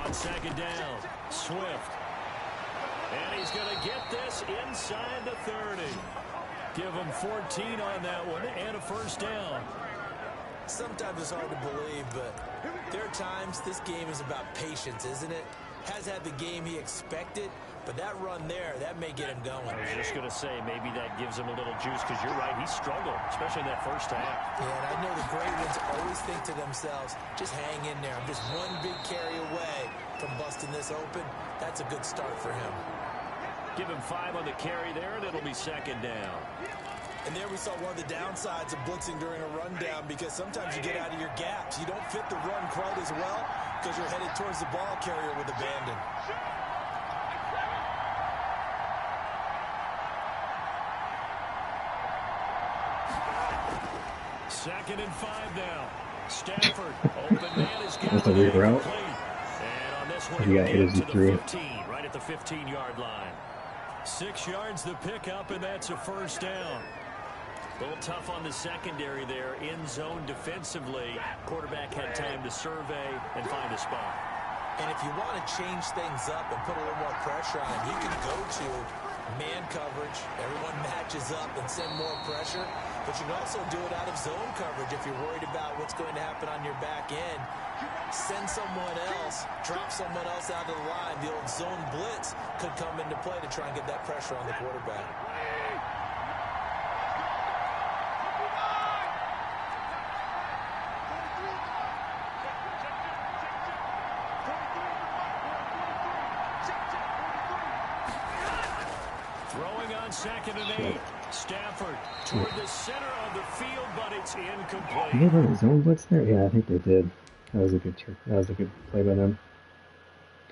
On second down, Swift. And he's going to get this inside the 30. Give him 14 on that one and a first down. Sometimes it's hard to believe, but there are times this game is about patience, isn't it? Has had the game he expected, but that run there, that may get him going. I was just going to say, maybe that gives him a little juice, because you're right, he struggled, especially in that first half. Yeah, and I know the great ones always think to themselves, just hang in there. I'm just one big carry away from busting this open. That's a good start for him. Give him 5 on the carry there, and it'll be second down. And there we saw one of the downsides of blitzing during a rundown, because sometimes you get out of your gaps. You don't fit the run quite as well because you're headed towards the ball carrier with abandon. Second and 5 now. Stafford, open man is got That's a weird route. And on this one, He got hit as he to the threw. 15, right at the 15-yard line. 6 yards the pickup, and that's a first down. A little tough on the secondary there, in zone defensively. Quarterback had time to survey and find a spot. And if you want to change things up and put a little more pressure on him, he can go to man coverage. Everyone matches up and send more pressure. But you can also do it out of zone coverage if you're worried about what's going to happen on your back end. Send someone else, drop someone else out of the line. The old zone blitz could come into play to try and get that pressure on the quarterback. Throwing on second and 8. Stafford toward the center of the field, but it's incomplete. Did they run a zone blitz there? Yeah, I think they did. That was a good trick. That was a good play by them.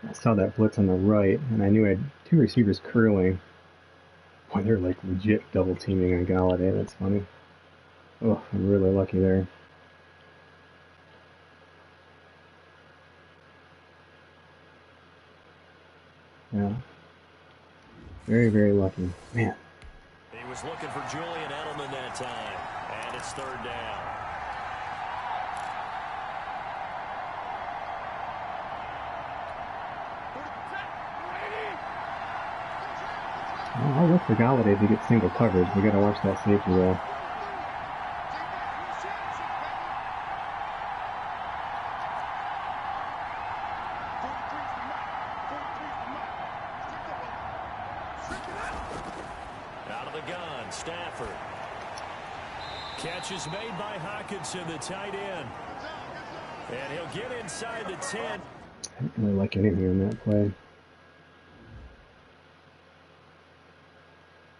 I saw that blitz on the right, and I knew I had 2 receivers curling. Boy, they're like legit double teaming on Galladay. That's funny. Oh, I'm really lucky there. Yeah. Very, very lucky. Man. He was looking for Julian Edelman that time, and it's third down. Well, I'll look for Galladay to get single coverage. We got to watch that safety though. Out of the gun, Stafford. Catch is made by Hockenson, the tight end. And he'll get inside the 10. I didn't really like anything on that play.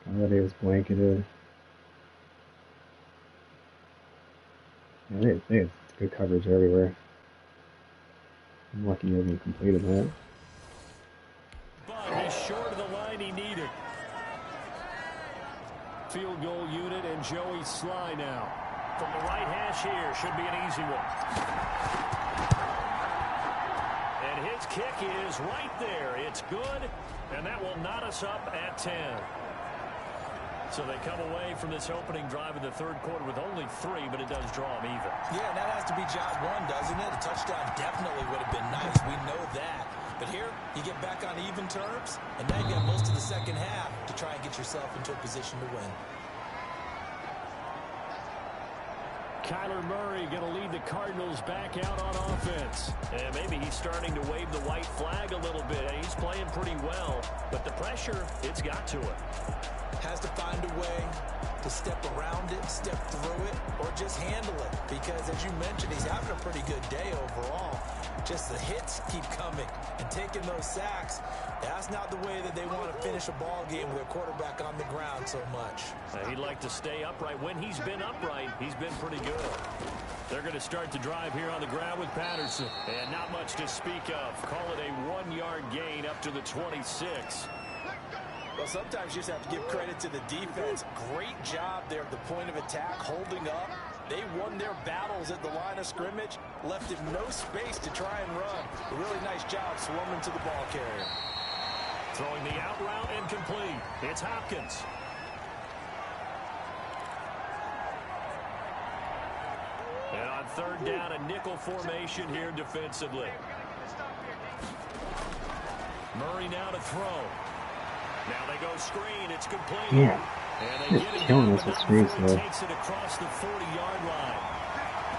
Galladay was blanketed. Yeah, they had good coverage everywhere. I'm lucky he hasn't completed that. But he's short of the line he needed. Field goal unit and Joey Sly now. From the right hash here, should be an easy one. And his kick is right there. It's good, and that will knot us up at 10. So they come away from this opening drive in the third quarter with only 3, but it does draw them even. Yeah, and that has to be job one, doesn't it? A touchdown definitely would have been nice. We know that. But here, you get back on even terms, and now you got most of the second half to try and get yourself into a position to win. Kyler Murray going to lead the Cardinals back out on offense. And maybe he's starting to wave the white flag a little bit. He's playing pretty well, but the pressure, it's got to him. Has to find a way to step around it, step through it, or just handle it. Because, as you mentioned, he's having a pretty good day overall. Just the hits keep coming and taking those sacks. That's not the way that they want to finish a ball game with a quarterback on the ground so much. He'd like to stay upright. When he's been upright, he's been pretty good. They're going to start the drive here on the ground with Patterson. And not much to speak of. Call it a 1-yard gain up to the 26. Well, sometimes you just have to give credit to the defense. Great job there at the point of attack, holding up. They won their battles at the line of scrimmage, left him no space to try and run. A really nice job swarming to the ball carrier. Throwing the out route incomplete. It's Hopkins. And on third down, a nickel formation here defensively. Murray now to throw. Now they go screen. It's complete. Yeah. And they Just get him killing down us with to screens, the 4. though. Takes it across the 40-yard line.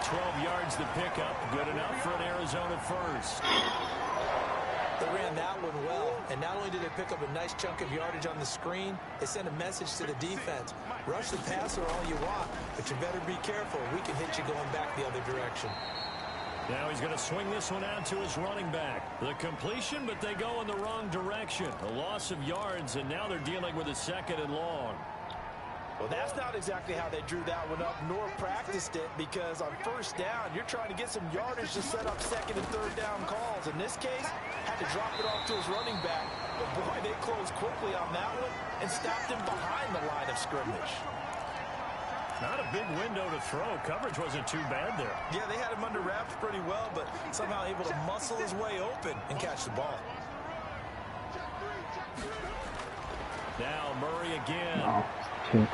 12 yards to pick up. Good enough for an Arizona first. They ran that one well, and not only did they pick up a nice chunk of yardage on the screen, they sent a message to the defense. Rush the passer all you want, but you better be careful. We can hit you going back the other direction. Now he's going to swing this one out to his running back. The completion, but they go in the wrong direction. A loss of yards, and now they're dealing with a 2nd and long. Well, that's not exactly how they drew that one up, nor practiced it, because on first down, you're trying to get some yardage to set up 2nd and 3rd down calls. In this case, had to drop it off to his running back. But boy, they closed quickly on that one and stopped him behind the line of scrimmage. Not a big window to throw. Coverage wasn't too bad there. Yeah, they had him under wraps pretty well, but somehow able to muscle his way open and catch the ball. Now Murray again. Oh, shit.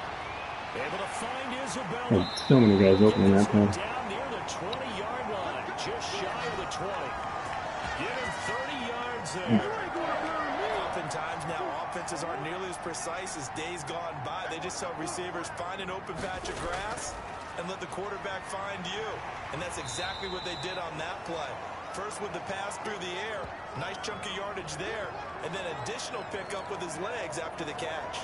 Able to find Isabella. There's so many guys open in that play. Down near the 20-yard line. Just shy of the 20. Give him 30 yards there. Oftentimes now offenses aren't nearly as precise as days gone by. They just tell receivers, find an open patch of grass and let the quarterback find you. And that's exactly what they did on that play. First with the pass through the air, nice chunk of yardage there, and then additional pickup with his legs after the catch.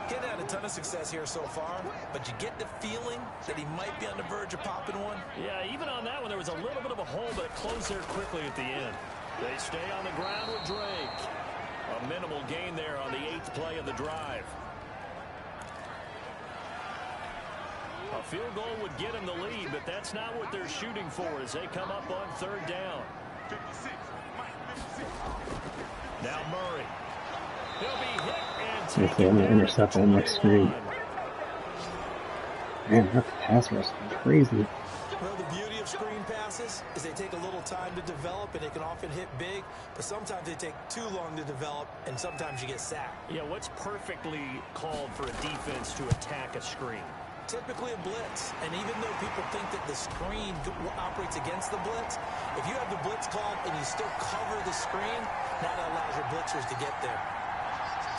He hasn't had a ton of success here so far, but you get the feeling that he might be on the verge of popping one. Yeah, even on that one, there was a little bit of a hole, but it closed there quickly at the end. They stay on the ground with Drake. A minimal gain there on the 8th play of the drive. A field goal would get him the lead, but that's not what they're shooting for as they come up on 3rd down. Now Murray. He'll be hit and taken Okay, I'm going to intercept that next screen. Man, that pass rush is crazy. Well, the beauty of screen passes is they take a little time to develop, and they can often hit big, but sometimes they take too long to develop, and sometimes you get sacked. Yeah, what's perfectly called for a defense to attack a screen? Typically a blitz, and even though people think that the screen operates against the blitz, if you have the blitz called and you still cover the screen, now that allows your blitzers to get there.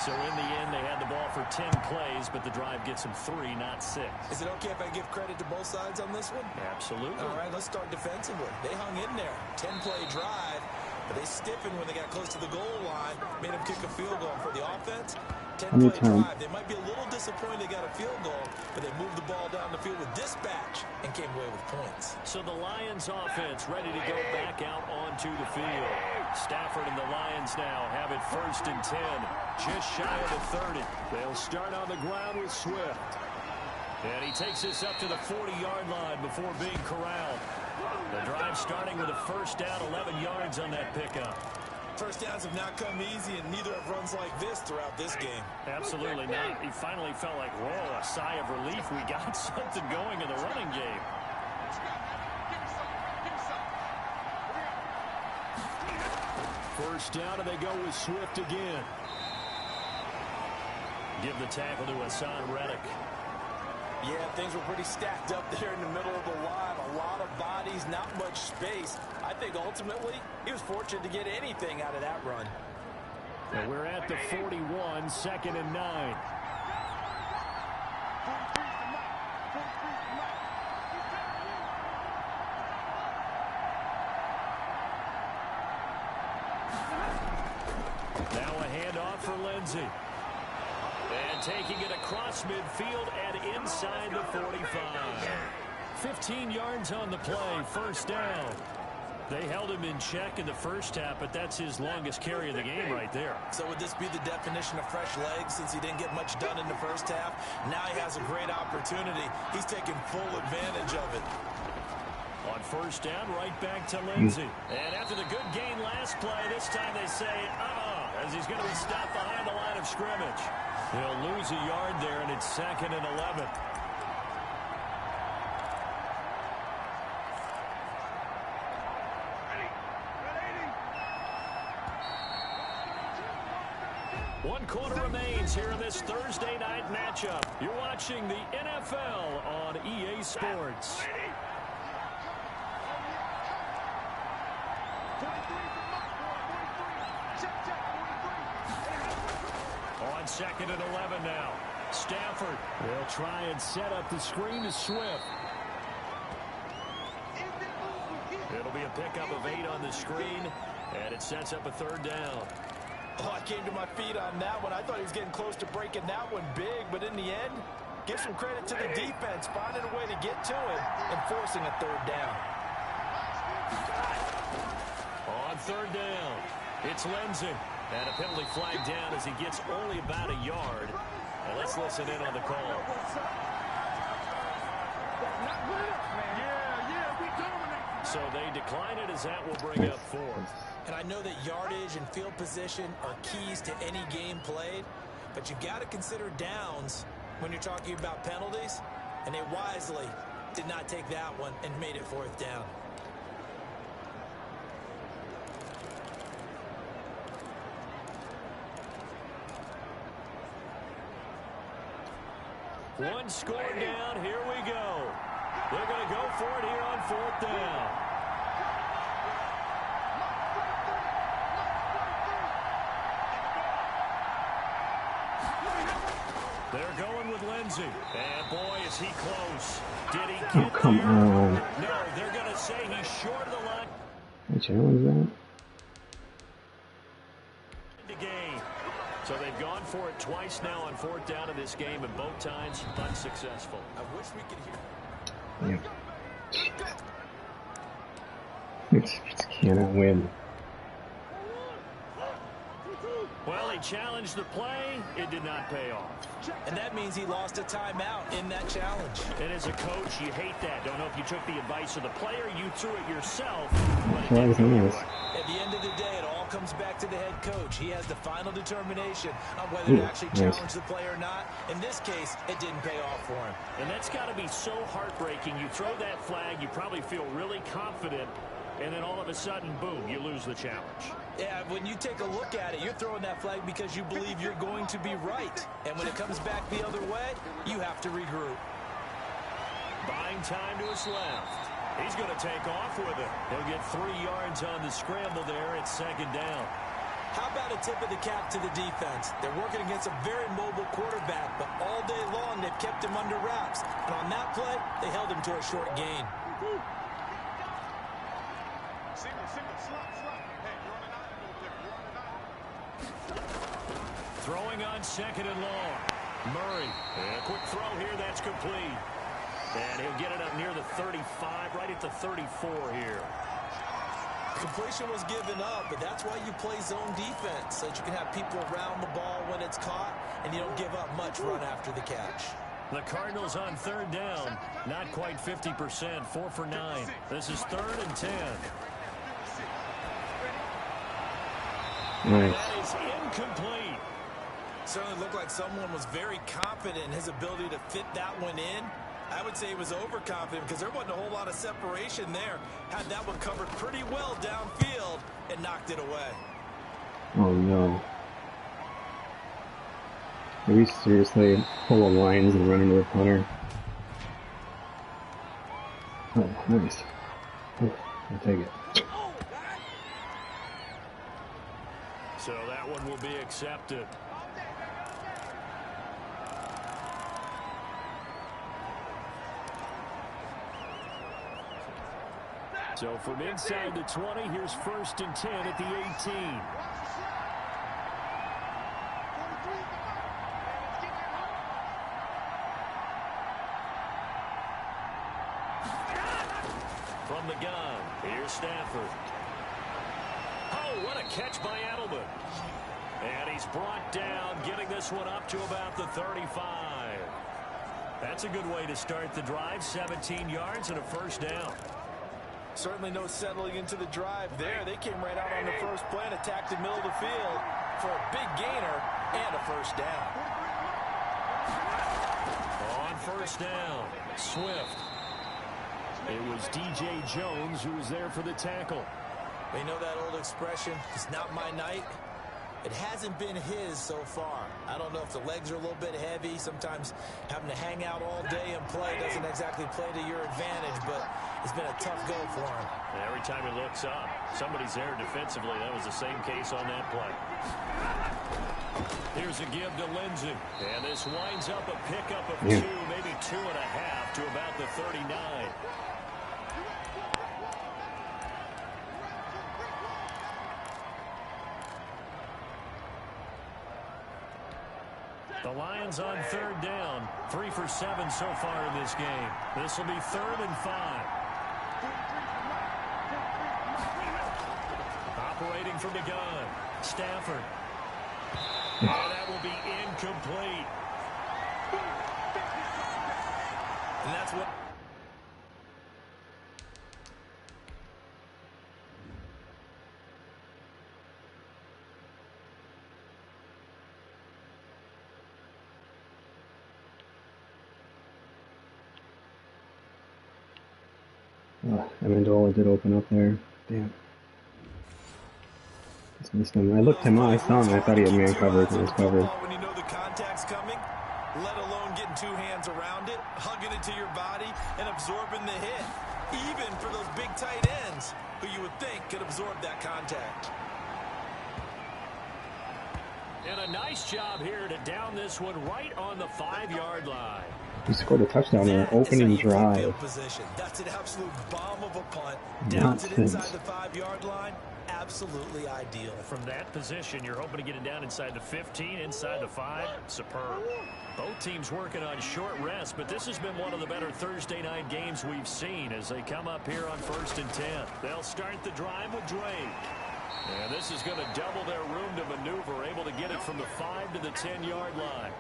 So in the end, they had the ball for 10 plays, but the drive gets them 3, not 6. Is it okay if I give credit to both sides on this one? Absolutely. All right, let's start defensively. They hung in there. 10-play drive, but they stiffened when they got close to the goal line, made them kick a field goal. For the offense, 10-play drive. They might be a little disappointed they got a field goal, but they moved the ball down the field with dispatch and came away with points. So the Lions offense ready to go back out onto the field. Stafford and the Lions now have it 1st and 10, just shy of the 30. They'll start on the ground with Swift. And he takes this up to the 40-yard line before being corralled. The drive starting with a 1st down, 11 yards on that pickup. First downs have not come easy, and neither have runs like this throughout this game. Absolutely not. He finally felt like, whoa, a sigh of relief. We got something going in the running game. First down, and they go with Swift again. Give the tackle to Hassan Reddick. Yeah, things were pretty stacked up there in the middle of the line. A lot of bodies, not much space. I think ultimately he was fortunate to get anything out of that run. And we're at the 41, 2nd and 9. Now a handoff for Lindsey. And taking it across midfield and inside the 45. 15 yards on the play, 1st down. They held him in check in the first half, but that's his longest carry of the game right there. So would this be the definition of fresh legs since he didn't get much done in the first half? Now he has a great opportunity. He's taking full advantage of it. On 1st down, right back to Lindsey. And after the good gain last play, this time they say, as he's going to be stopped behind the line of of scrimmage. He'll lose a yard there, and it's 2nd and 11. One quarter remains here in this Thursday night matchup. You're watching the NFL on EA Sports. On 2nd and 11 now. Stafford will try and set up the screen to Swift. It'll be a pickup of 8 on the screen, and it sets up a 3rd down. Oh, I came to my feet on that one. I thought he was getting close to breaking that one big, but in the end, give some credit to the defense, finding a way to get to it and forcing a 3rd down. On 3rd down, it's Lindsey. And a penalty flag down as he gets only about a yard. Well, let's listen in on the call. So they decline it as that will bring up 4th. And I know that yardage and field position are keys to any game played, but you've got to consider downs when you're talking about penalties, and they wisely did not take that one and made it 4th down. One score down. Here we go. They're going to go for it here on 4th down. They're going with Lindsey. And boy, is he close. Did he get Oh, come on. No, they're going to say he's short of the line. I challenge that. To gain. So they've gone for it twice now on 4th down in this game, and both times unsuccessful. I wish we could hear. Yeah. Just cannot win. Well, he challenged the play. It did not pay off. And that means he lost a timeout in that challenge. And as a coach, you hate that. Don't know if you took the advice of the player, you threw it yourself. But it didn't go right. At the end of the day, it all comes back to the head coach. He has the final determination on whether to actually challenge the play or not. In this case, it didn't pay off for him. And that's got to be so heartbreaking. You throw that flag, you probably feel really confident, and then all of a sudden, boom, you lose the challenge. Yeah, when you take a look at it, you're throwing that flag because you believe you're going to be right. And when it comes back the other way, you have to regroup. Buying time to his left. He's going to take off with it. He'll get 3 yards on the scramble there at 2nd down. How about a tip of the cap to the defense? They're working against a very mobile quarterback, but all day long they've kept him under wraps. And on that play, they held him to a short gain. Throwing on 2nd and long. Murray. And a quick throw here. That's complete. And he'll get it up near the 35, right at the 34 here. Completion was given up, but that's why you play zone defense, so that you can have people around the ball when it's caught, and you don't give up much run after the catch. The Cardinals on 3rd down. Not quite 50%. 4 for 9. This is 3rd and 10. Nice. That is incomplete. Certainly looked like someone was very confident in his ability to fit that one in. I would say he was overconfident because there wasn't a whole lot of separation there. Had that one covered pretty well downfield and knocked it away. Oh no. Are we seriously pull the lines and run into the punter? Oh, nice. Oh, I'll take it. So that one will be accepted. So from inside the 20, here's 1st and 10 at the 18. From the gun, here's Stafford. Oh, what a catch by Edelman. And he's brought down, getting this one up to about the 35. That's a good way to start the drive. 17 yards and a 1st down. Certainly no settling into the drive there. They came right out on the first play and attacked the middle of the field for a big gainer and a first down. On first down, Swift. It was D.J. Jones who was there for the tackle. You know that old expression, it's not my night? It hasn't been his so far. I don't know if the legs are a little bit heavy. Sometimes having to hang out all day and play doesn't exactly play to your advantage, but it's been a tough go for him. And every time he looks up, somebody's there defensively. That was the same case on that play. Here's a give to Lindsey. And this winds up a pickup of 2, maybe 2.5 to about the 39. The Lions on third down. 3 for 7 so far in this game. This will be 3rd and 5. Operating from the gun. Stafford. And that will be incomplete. And that's what... Amendola did open up there. Damn. Just missed him. I looked him up. I saw him. I thought he had man covered and was covered. When you know the contact's coming, let alone getting 2 hands around it, hugging it to your body, and absorbing the hit. Even for those big tight ends, who you would think could absorb that contact. And a nice job here to down this one right on the 5-yard line. He scored a touchdown in an opening drive. Position. That's an absolute bomb of a punt. Downs it inside the 5-yard line. Absolutely ideal. From that position, you're hoping to get it down inside the 15, inside the 5. Superb. Both teams working on short rest, but this has been one of the better Thursday night games we've seen as they come up here on 1st and 10. They'll start the drive with Drake. And this is going to double their room to maneuver, able to get it from the 5 to the 10-yard line.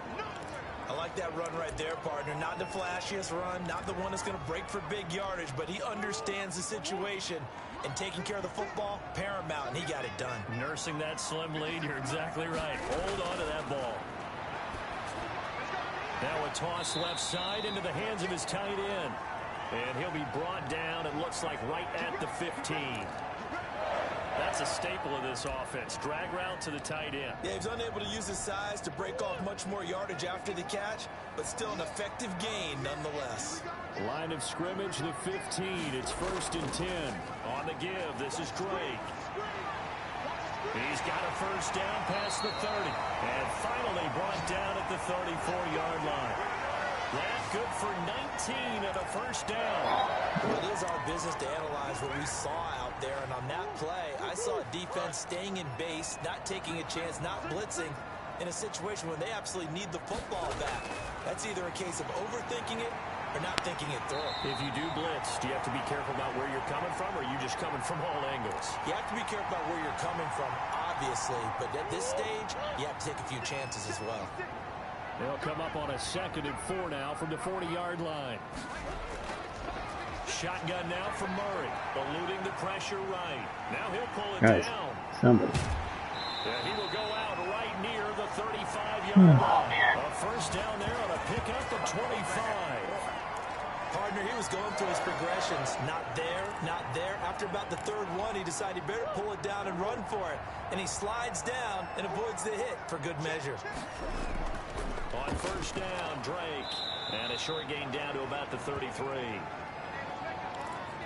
I like that run right there, partner. Not the flashiest run, not the one that's going to break for big yardage, but he understands the situation, and taking care of the football, paramount, and he got it done. Nursing that slim lead, you're exactly right. Hold on to that ball. Now a toss left side into the hands of his tight end. And he'll be brought down, it looks like right at the 15. That's a staple of this offense. Drag route to the tight end. Yeah, he's unable to use his size to break off much more yardage after the catch, but still an effective gain nonetheless. Line of scrimmage, the 15. It's 1st and 10. On the give, this is Drake. He's got a first down past the 30. And finally brought down at the 34-yard line. That good for 19 and a first down. Well, it is our business to analyze what we saw out there, and on that play, I saw a defense staying in base, not taking a chance, not blitzing, in a situation where they absolutely need the football back. That's either a case of overthinking it or not thinking it through. If you do blitz, do you have to be careful about where you're coming from, or are you just coming from all angles? You have to be careful about where you're coming from, obviously, but at this stage, you have to take a few chances as well. They'll come up on a 2nd and 4 now from the 40-yard line. Shotgun now from Murray, eluding the pressure right. Now he'll pull it down. Somebody. And he will go out right near the 35-yard line. A first down there on a pickup of 25. Partner, he was going through his progressions. Not there, not there. After about the 3rd one, he decided he better pull it down and run for it. And he slides down and avoids the hit for good measure. On first down, Drake. And a short gain down to about the 33.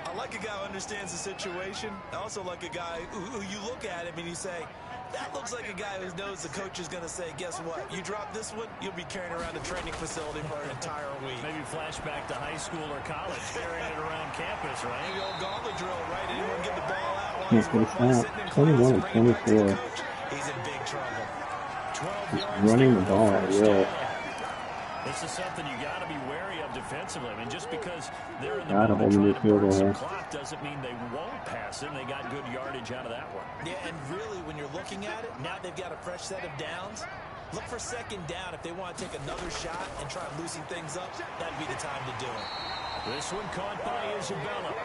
I like a guy who understands the situation. I also like a guy who you look at him and you say, that looks like a guy who knows the coach is going to say, guess what? You drop this one, you'll be carrying around a training facility for an entire week. Maybe flashback to high school or college, carrying it around campus, right? Maybe old gauntlet drill, right? Anyone get the ball out while He's sitting in class 21 and bring it back to the 24. coach? He's in big trouble. 12 yards Running the ball at will. This is something you got to be wary of defensively. I mean, just because they're in the Gotta hold moment them to trying to field burn goal some here. clock doesn't mean they won't pass it. And they got good yardage out of that one. Yeah, and really, when you're looking at it, now they've got a fresh set of downs. Look for 2nd down if they want to take another shot and try loosen things up. That'd be the time to do it. This one caught by Isabella.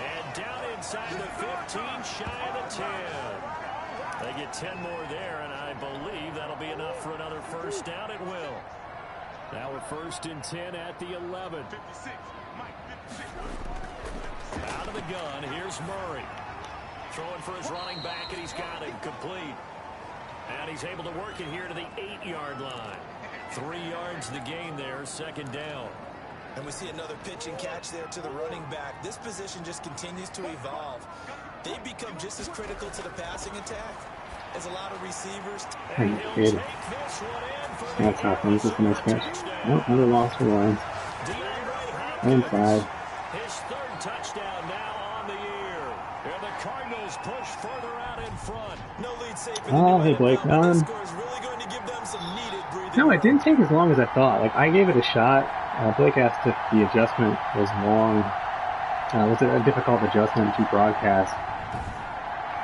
And down inside the 15, shy of the 10. They get 10 more there, and I believe that'll be enough for another first down. It will. Now we're 1st and 10 at the 11. Out of the gun, here's Murray. Throwing for his running back, and he's got him complete. And he's able to work it here to the 8-yard line. 3 yards the gain there, 2nd down. And we see another pitch and catch there to the running back. This position just continues to evolve. They become just as critical to the passing attack as a lot of receivers. And he'll take this one in for the That's awesome. This is a nice catch. Oh, another loss for Lions. And 5. His 3rd touchdown now on the year. And the Cardinals push further out in front. No lead safe. Oh, hey, Blake. This score is really going to give them some needed breathing. No, it didn't take as long as I thought. Like, I gave it a shot. Blake asked if the adjustment was long. Was it a difficult adjustment to broadcast?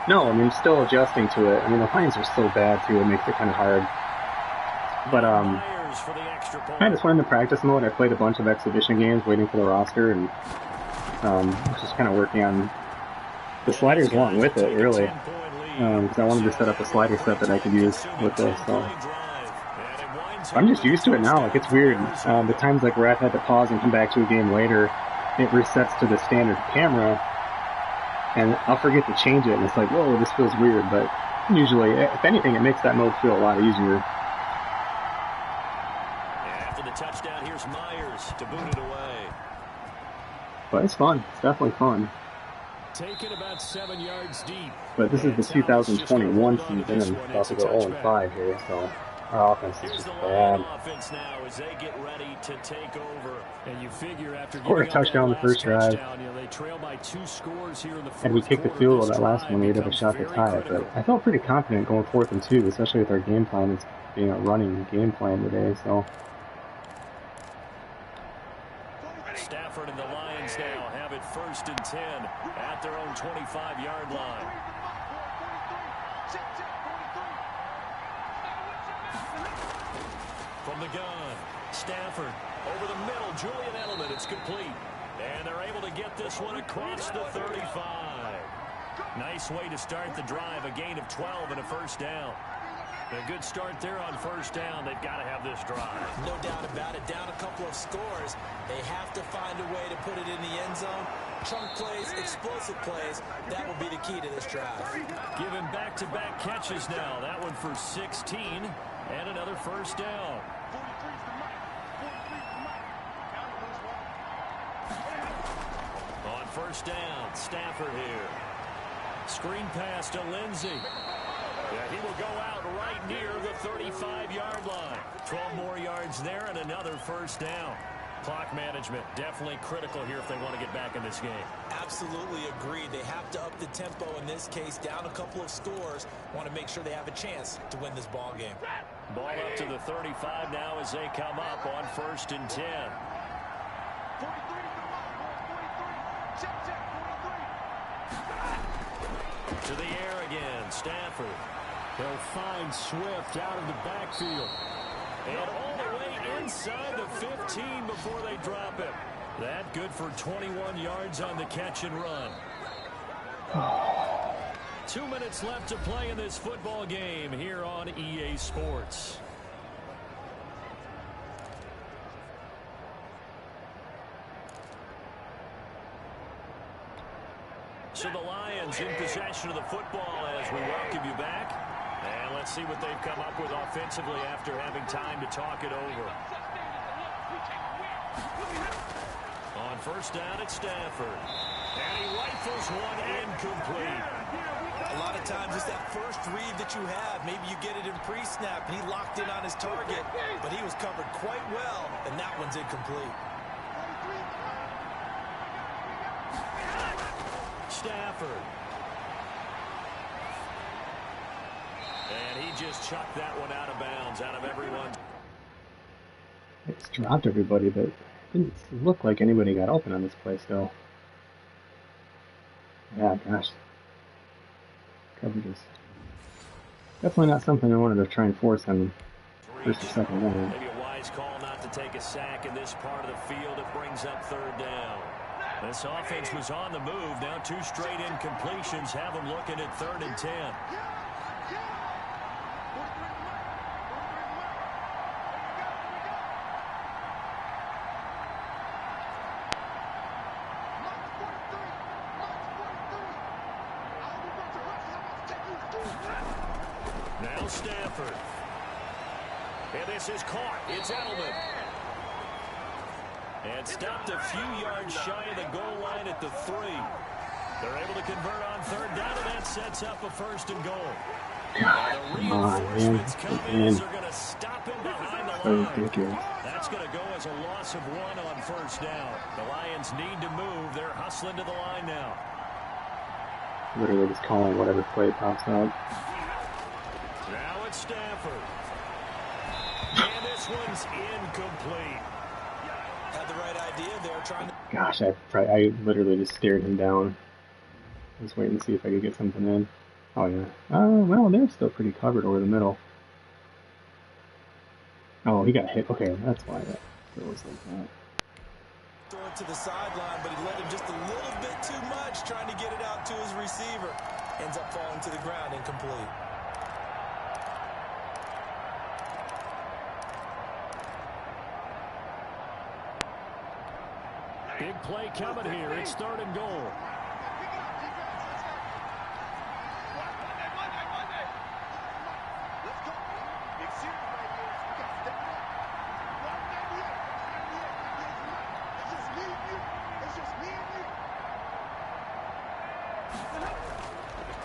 No, I mean, still adjusting to it. I mean, the Lions are so bad, too. It makes it kind of hard. But, I just went into practice mode. I played a bunch of exhibition games waiting for the roster, and just kind of working on the sliders along with it, really. Because I wanted to set up a slider set that I could use with this, so. I'm just used to it now. Like, it's weird. The times like where I've had to pause and come back to a game later, it resets to the standard camera, and I'll forget to change it, and it's like, whoa, this feels weird. But usually, if anything, it makes that mode feel a lot easier. After the touchdown, here's Myers to boot it away. But it's fun. It's definitely fun. Taken about 7 yards deep. But this is the 2021 season, and it's about to go 0-5 here, so our offense is just bad. Offense now as they get ready to take over. And you figure after scored a touchdown the first drive. They trail by 2 scores here in the and we kicked the field goal that last one, we'd have a shot to tie it. But I felt pretty confident going 4th and 2, especially with our game plan. It's being a running game plan today, so. Stafford and the Lions now have it 1st and 10 at their own 25-yard line. From the gun, Stafford over the middle, Julian Edelman, it's complete. And they're able to get this one across the 35. Nice way to start the drive, a gain of 12 and a first down. A good start there on first down. They've got to have this drive. No doubt about it. Down a couple of scores. They have to find a way to put it in the end zone. Chunk plays, explosive plays. That will be the key to this drive. Given back-to-back catches now. That one for 16 and another first down. On first down, Stafford here. Screen pass to Lindsey. Yeah, he will go out right near the 35-yard line. 12 more yards there and another first down. Clock management definitely critical here if they want to get back in this game. Absolutely agreed. They have to up the tempo in this case. Down a couple of scores. Want to make sure they have a chance to win this ball game. Ball up to the 35 now as they come up on 1st and 10. To the air again, Stafford. They'll find Swift out of the backfield. And all the way inside the 15 before they drop it. That good for 21 yards on the catch and run. 2 minutes left to play in this football game here on EA Sports. So the Lions in possession of the football as we welcome you back. And let's see what they've come up with offensively after having time to talk it over. On first down, it's Stafford. And he rifles one incomplete. A lot of times it's that first read that you have. Maybe you get it in pre-snap and he locked in on his target, but he was covered quite well, and that one's incomplete. Stafford. And he just chucked that one out of bounds, out of everyone. It's dropped everybody, but it didn't look like anybody got open on this play still. Yeah, gosh. Coverage is definitely not something I wanted to try and force on first or second down. Maybe a wise call not to take a sack in this part of the field. It brings up 3rd down. This offense was on the move. Now 2 straight incompletions have them looking at 3rd and 10. Now Stafford. And this is caught. It's Edelman. And stopped a few yards shy of the goal line at the 3. They're able to convert on third down, and that sets up a 1st and goal. God, come on, man. Are going to stop him behind the line. Ridiculous. That's going to go as a loss of 1 on 1st down. The Lions need to move. They're hustling to the line now. Literally just calling whatever play pops up. Now it's Stafford. And this one's incomplete. Had the right idea there, trying to... Gosh, I literally just stared him down. I was waiting to see if I could get something in. Oh, yeah. Well, they're still pretty covered over the middle. Oh, he got hit. Okay, that's why that feels like that. Throw it to the sideline, but he let him just a little bit too much, trying to get it out to his receiver. Ends up falling to the ground, incomplete. Big play coming here. It's 3rd and goal.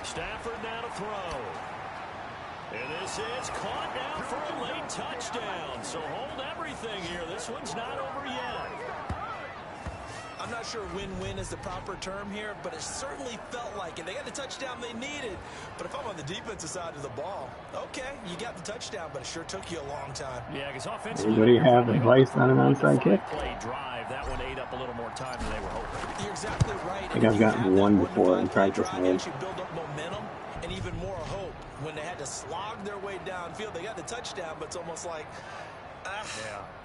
Stafford now to throw. And this is caught now for a late touchdown. So hold everything here. This one's not over yet. I'm not sure win-win is the proper term here, but it certainly felt like it. They got the touchdown they needed. But if I'm on the defensive side of the ball, okay, you got the touchdown, but it sure took you a long time. Yeah, because offensively, anybody have advice on an onside kick? Play drive. That one ate up a little more time than they were hoping. You're exactly right. I think I've gotten one before in practice mode. Actually build up momentum and even more hope. When they had to slog their way downfield, they got the touchdown, but it's almost like,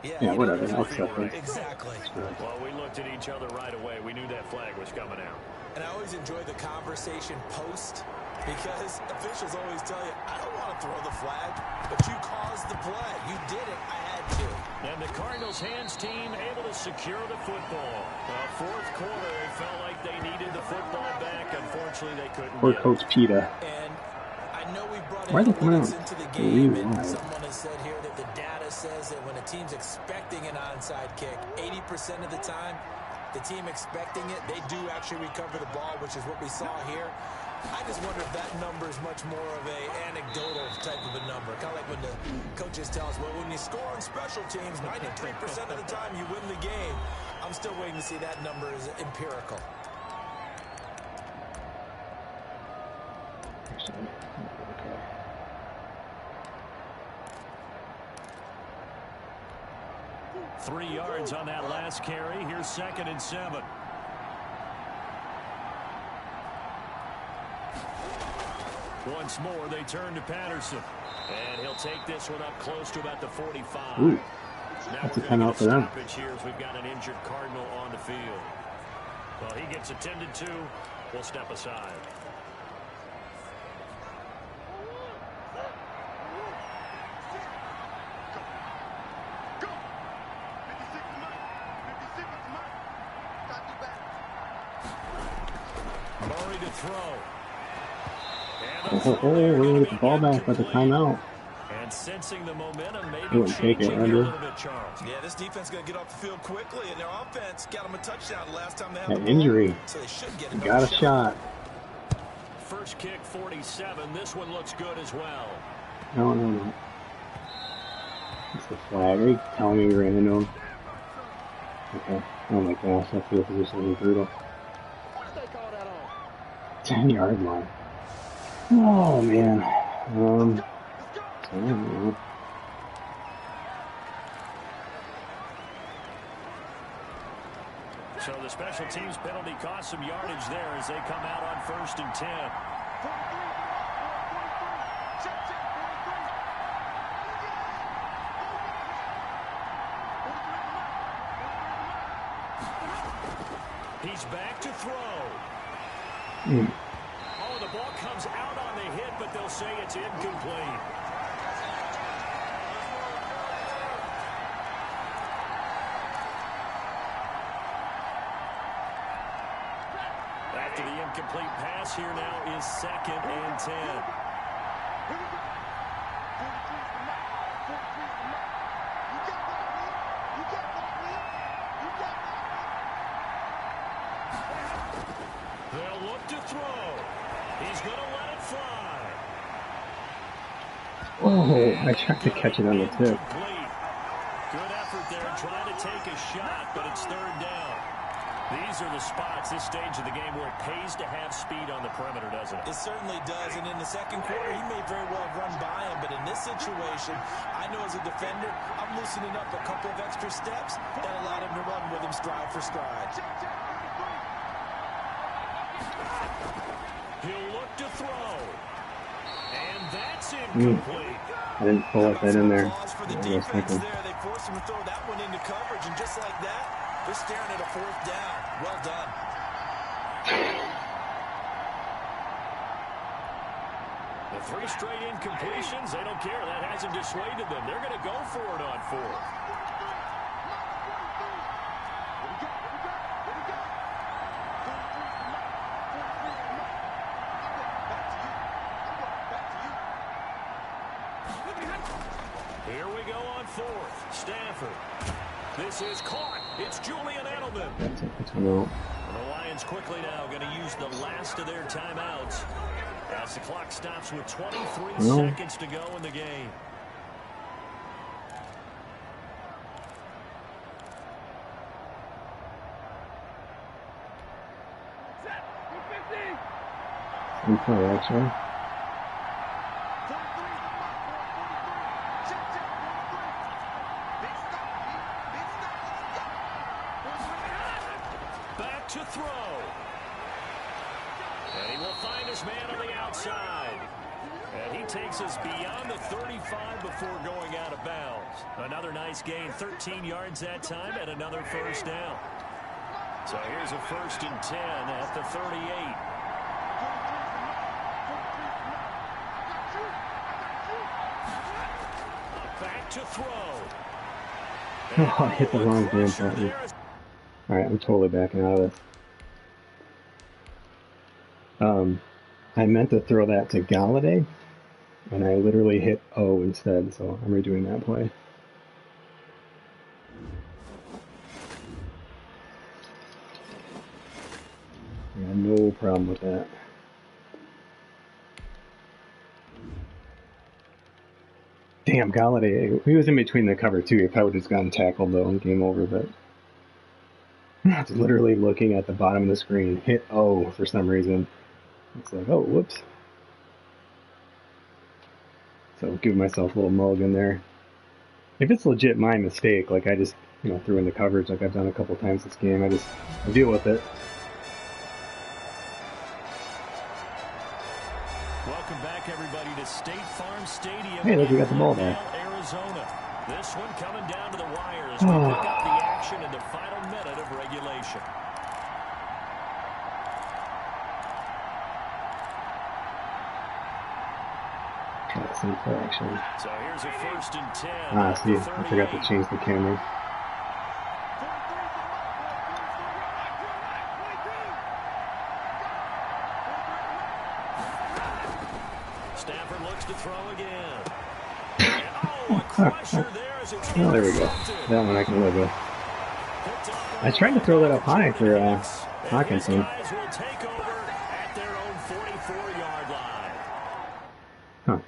yeah, whatever. I'll accept it. Exactly. Well, we looked at each other right away. We knew that flag was coming out. And I always enjoy the conversation post, because officials always tell you, I don't want to throw the flag, but you caused the play. You did it. I had to. And the Cardinals hands team able to secure the football. Fourth quarter, it felt like they needed the football back. Unfortunately, they couldn't. Poor Coach PETA. And I know we brought analytics into the game, and someone has said here that the data says that when a team's expecting an onside kick, 80% of the time, the team expecting it, they do actually recover the ball, which is what we saw here. I just wonder if that number is much more of a anecdotal type of a number. Kind of like when the coaches tell us, well, when you score on special teams, 93% of the time you win the game. I'm still waiting to see that number is empirical. Actually, okay. 3 yards on that last carry. Here's 2nd and 7. Once more, they turn to Patterson. And he'll take this one up close to about the 45. Ooh, Now that's a we're going timeout to for them. stoppage here as we've got an injured Cardinal on the field. Well, he gets attended to. We'll step aside. Murray to throw. We're going to get the ball back by the timeout. And sensing the momentum, maybe They wouldn't take it, changing would here a they? little bit, Charles. Yeah, this defense is going to get off the field quickly, and their offense got them a touchdown the last time they had That the ball. injury. So they should get Got a shot. First kick, 47. This one looks good as well. No. It's the flag. Are you telling me we ran into him? Okay. Oh my gosh, that field position is brutal. 10-yard line. Oh man. I don't know. So the special teams penalty cost some yardage there as they come out on 1st and 10. He's back to throw. Oh, the ball comes out on the hit, but they'll say it's incomplete. After the incomplete pass, here now is 2nd and 10. throw. He's going to let it fly. Oh, I tried to catch it on the tip. Good effort there, trying to take a shot, but it's third down. These are the spots, this stage of the game, where it pays to have speed on the perimeter, doesn't it? It certainly does, and in the second quarter, he may very well have run by him, but in this situation, I know as a defender, I'm loosening up a couple of extra steps that allowed him to run with him stride for stride. He'll look to throw. And that's incomplete. I didn't pull up that in there. For the defense there, they forced him to throw that one into coverage, and just like that, they're staring at a fourth down. Well done. The 3 straight incompletions, they don't care. That hasn't dissuaded them. They're going to go for it on 4th. Here we go on 4th. Stafford. This is caught. It's Julian Edelman. The Lions quickly now going to use the last of their timeouts as the clock stops with 23 seconds to go in the game. Actually. Back to throw. And he will find his man on the outside. And he takes us beyond the 35 before going out of bounds. Another nice gain, 13 yards that time, and another first down. So here's a 1st and 10 at the 38. Back to throw. Oh, I hit the wrong damn button. Alright, I'm totally backing out of this. I meant to throw that to Galladay, and I literally hit O instead, so I'm redoing that play. I have no problem with that. Damn, Galladay, he was in between the cover too. If I would have just gotten tackled though, game over, but I was literally looking at the bottom of the screen, hit O for some reason. It's like, oh, whoops. So give myself a little mulligan there. If it's legit my mistake, like I just, threw in the coverage like I've done a couple times this game, I deal with it. Welcome back, everybody, to State Farm Stadium. Hey, look, we got the ball back. Arizona. This one coming down to the wire as we pick up the action in the final minute of regulation. Some play action. So here's a 1st and 10. See, I forgot to change the camera. Stafford looks to throw again. And, a crusher there as it's oh, there we go. That one I can live with. I tried to throw that up high for Hawkinson. Will take over at their own 44-yard line. Huh.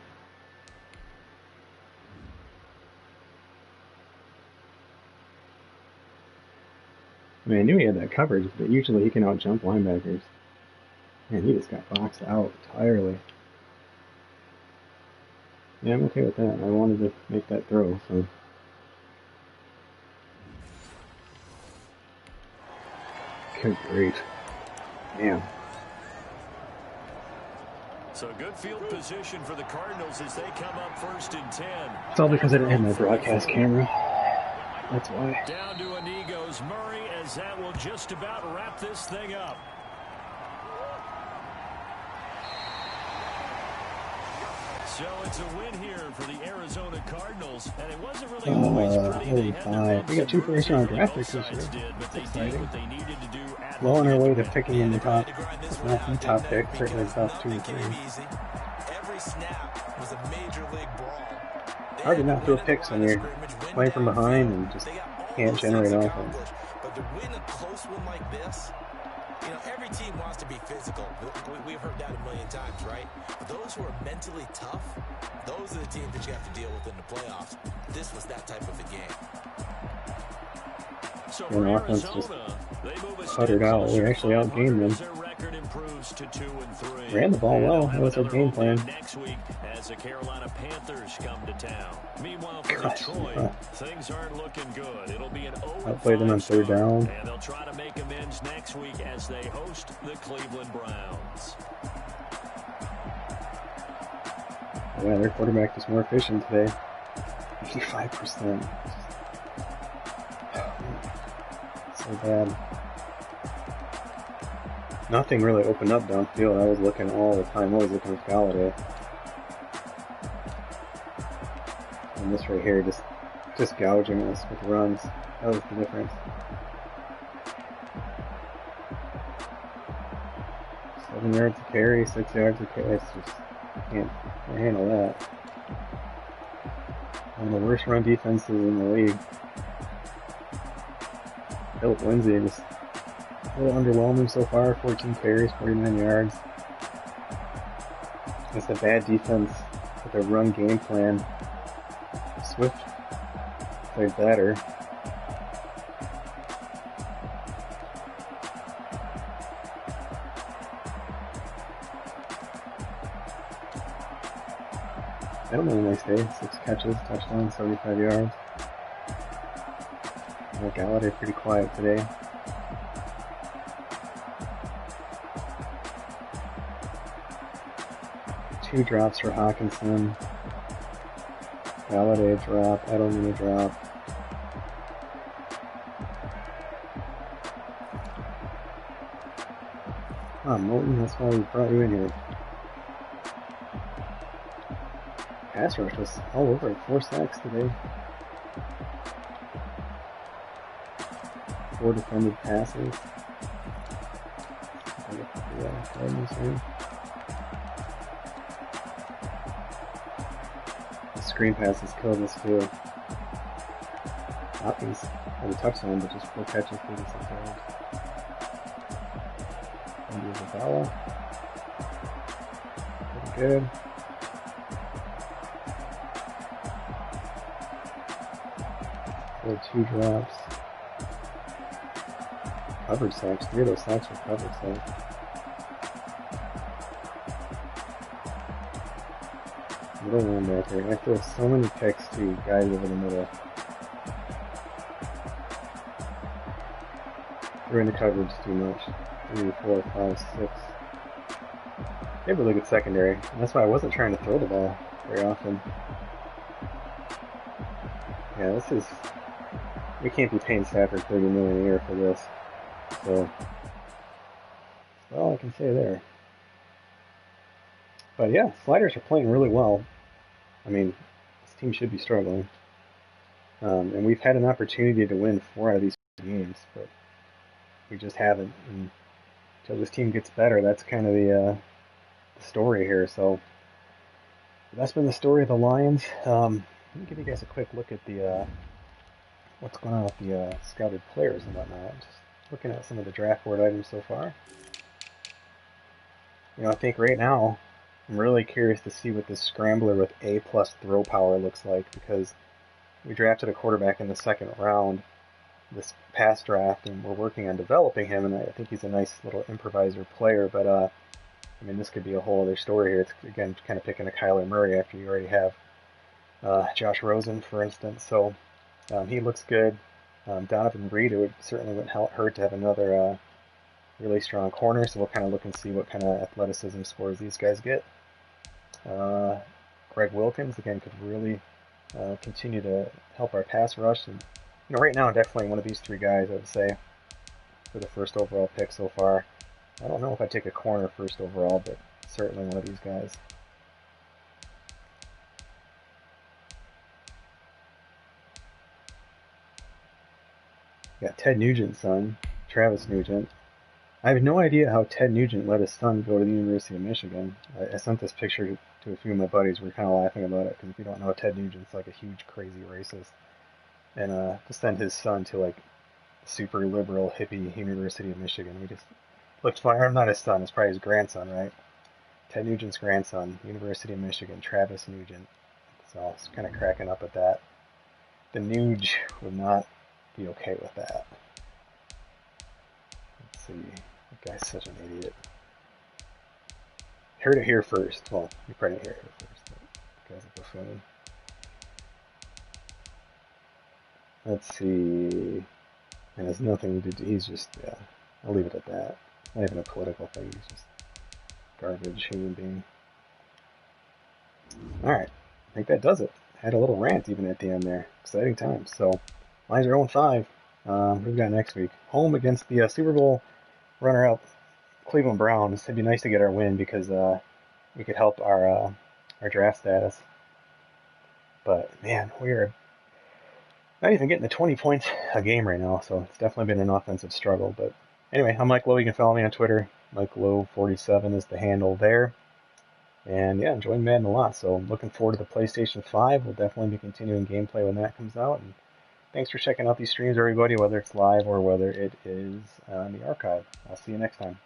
I mean, I knew he had that coverage, but usually he can out-jump linebackers. Man, he just got boxed out entirely. Yeah, I'm okay with that. I wanted to make that throw, so. Good grief. Damn. So good field position for the Cardinals as they come up 1st and 10. It's all because I didn't have my broadcast camera. That's why. Down to a knee goes Murray as that will just about wrap this thing up. So it's a win here for the Arizona Cardinals, and it wasn't really always pretty. We got 2 first-round draft picks this year. That's exciting. Well on our way to picking in the top, not the top pick, certainly the top 2 or 3. Every snap was a major league brawl. Hard to not throw picks when you're playing from behind and just can't generate offense. But to win a close one like this, You know, every team wants to be physical. We've heard that a million times, right? But those who are mentally tough, those are the teams that you have to deal with in the playoffs. This was that type of a game. So And for offense just Arizona, they move a cut it step out. We closer actually to outgained 500 as them. their record improves to 2-3. Ran the ball And well. they'll That have was our another game home game plan. next week as the Carolina Panthers come to town. Meanwhile, for Gosh, Detroit, things aren't looking good. It'll be an outplayed them on 0-5 third start, down. and they'll try to make amends next week as they host the Cleveland Browns. Yeah, their quarterback is more efficient today. 85%. So bad. Nothing really opened up downfield. I was looking all the time. I was looking for Galladay. And this right here, just gouging us with runs. That was the difference. 7 yards to carry, 6 yards to carry. It's just, can't handle that. One of the worst run defenses in the league. Philip Lindsay just a little underwhelming so far. 14 carries, 49 yards. It's a bad defense with a run game plan. Swift played better. Edelman had a nice day. 6 catches, touchdown, 75 yards. Galladay pretty quiet today. Two drops for Hawkinson. Galladay a drop, Edelman a drop. Oh, Moulton, that's why we brought you in here. Pass rush was all over it. 4 sacks today. 4 defended passes. Yeah, Cardinals here. The screen passes killed us too. Hopkins had a touchdown, but just 4 catches, 36 yards. Andy Isabella. Pretty good. There 2 drops. Covered sacks. 3 of those sacks were covered sacks. Middle linebacker. I throw so many picks to guys over the middle. They're in the coverage too much. 3, 4, 5, 6. They have a really good secondary. And that's why I wasn't trying to throw the ball very often. Yeah, this is... We can't be paying Stafford $30 million a year for this. So, that's all I can say there. But yeah, Sliders are playing really well. I mean, this team should be struggling. And we've had an opportunity to win 4 out of these games, but we just haven't. And until this team gets better, that's kind of the story here. So that's been the story of the Lions. Let me give you guys a quick look at the what's going on with the scouted players and whatnot. Just looking at some of the draft board items so far. You know, I think right now I'm really curious to see what this scrambler with A+ throw power looks like, because we drafted a quarterback in the 2nd round this past draft, and we're working on developing him, and I think he's a nice little improviser player, but I mean, this could be a whole other story here. It's, again, kind of picking a Kyler Murray after you already have Josh Rosen, for instance, so he looks good. Donovan Reed, it would certainly wouldn't hurt to have another really strong corner, so we'll kind of look and see what kind of athleticism scores these guys get. Greg Wilkins, again, could really continue to help our pass rush, and you know, right now, definitely one of these 3 guys, I would say, for the 1st overall pick so far. I don't know if I'd take a corner 1st overall, but certainly one of these guys. Got Ted Nugent's son, Travis Nugent. I have no idea how Ted Nugent let his son go to the University of Michigan. I sent this picture to a few of my buddies. We were kind of laughing about it, because if you don't know, Ted Nugent's like a huge, crazy racist. And to send his son to like super liberal hippie University of Michigan, Looked funny. I'm not his son. It's probably his grandson, right? Ted Nugent's grandson, University of Michigan, Travis Nugent. So I was kind of cracking up at that. The Nuge would not be okay with that. Let's see. That guy's such an idiot. Heard it here first. Well, you probably didn't hear it here first. But the guy's a buffoon. Let's see. And it's nothing to do. He's just, yeah. I'll leave it at that. Not even a political thing. He's just garbage human being. Alright. I think that does it. Had a little rant even at the end there. Exciting times. So, Lions are 0-5. What do we got next week? Home against the Super Bowl runner-up Cleveland Browns. It'd be nice to get our win because we could help our draft status. But, man, we are not even getting the 20 points a game right now, so it's definitely been an offensive struggle. But anyway, I'm Mike Lowe. You can follow me on Twitter. Mike Lowe 47 is the handle there. And yeah, enjoying Madden a lot. So looking forward to the PlayStation 5. We'll definitely be continuing gameplay when that comes out. And thanks for checking out these streams, everybody, whether it's live or whether it is on the archive. I'll see you next time.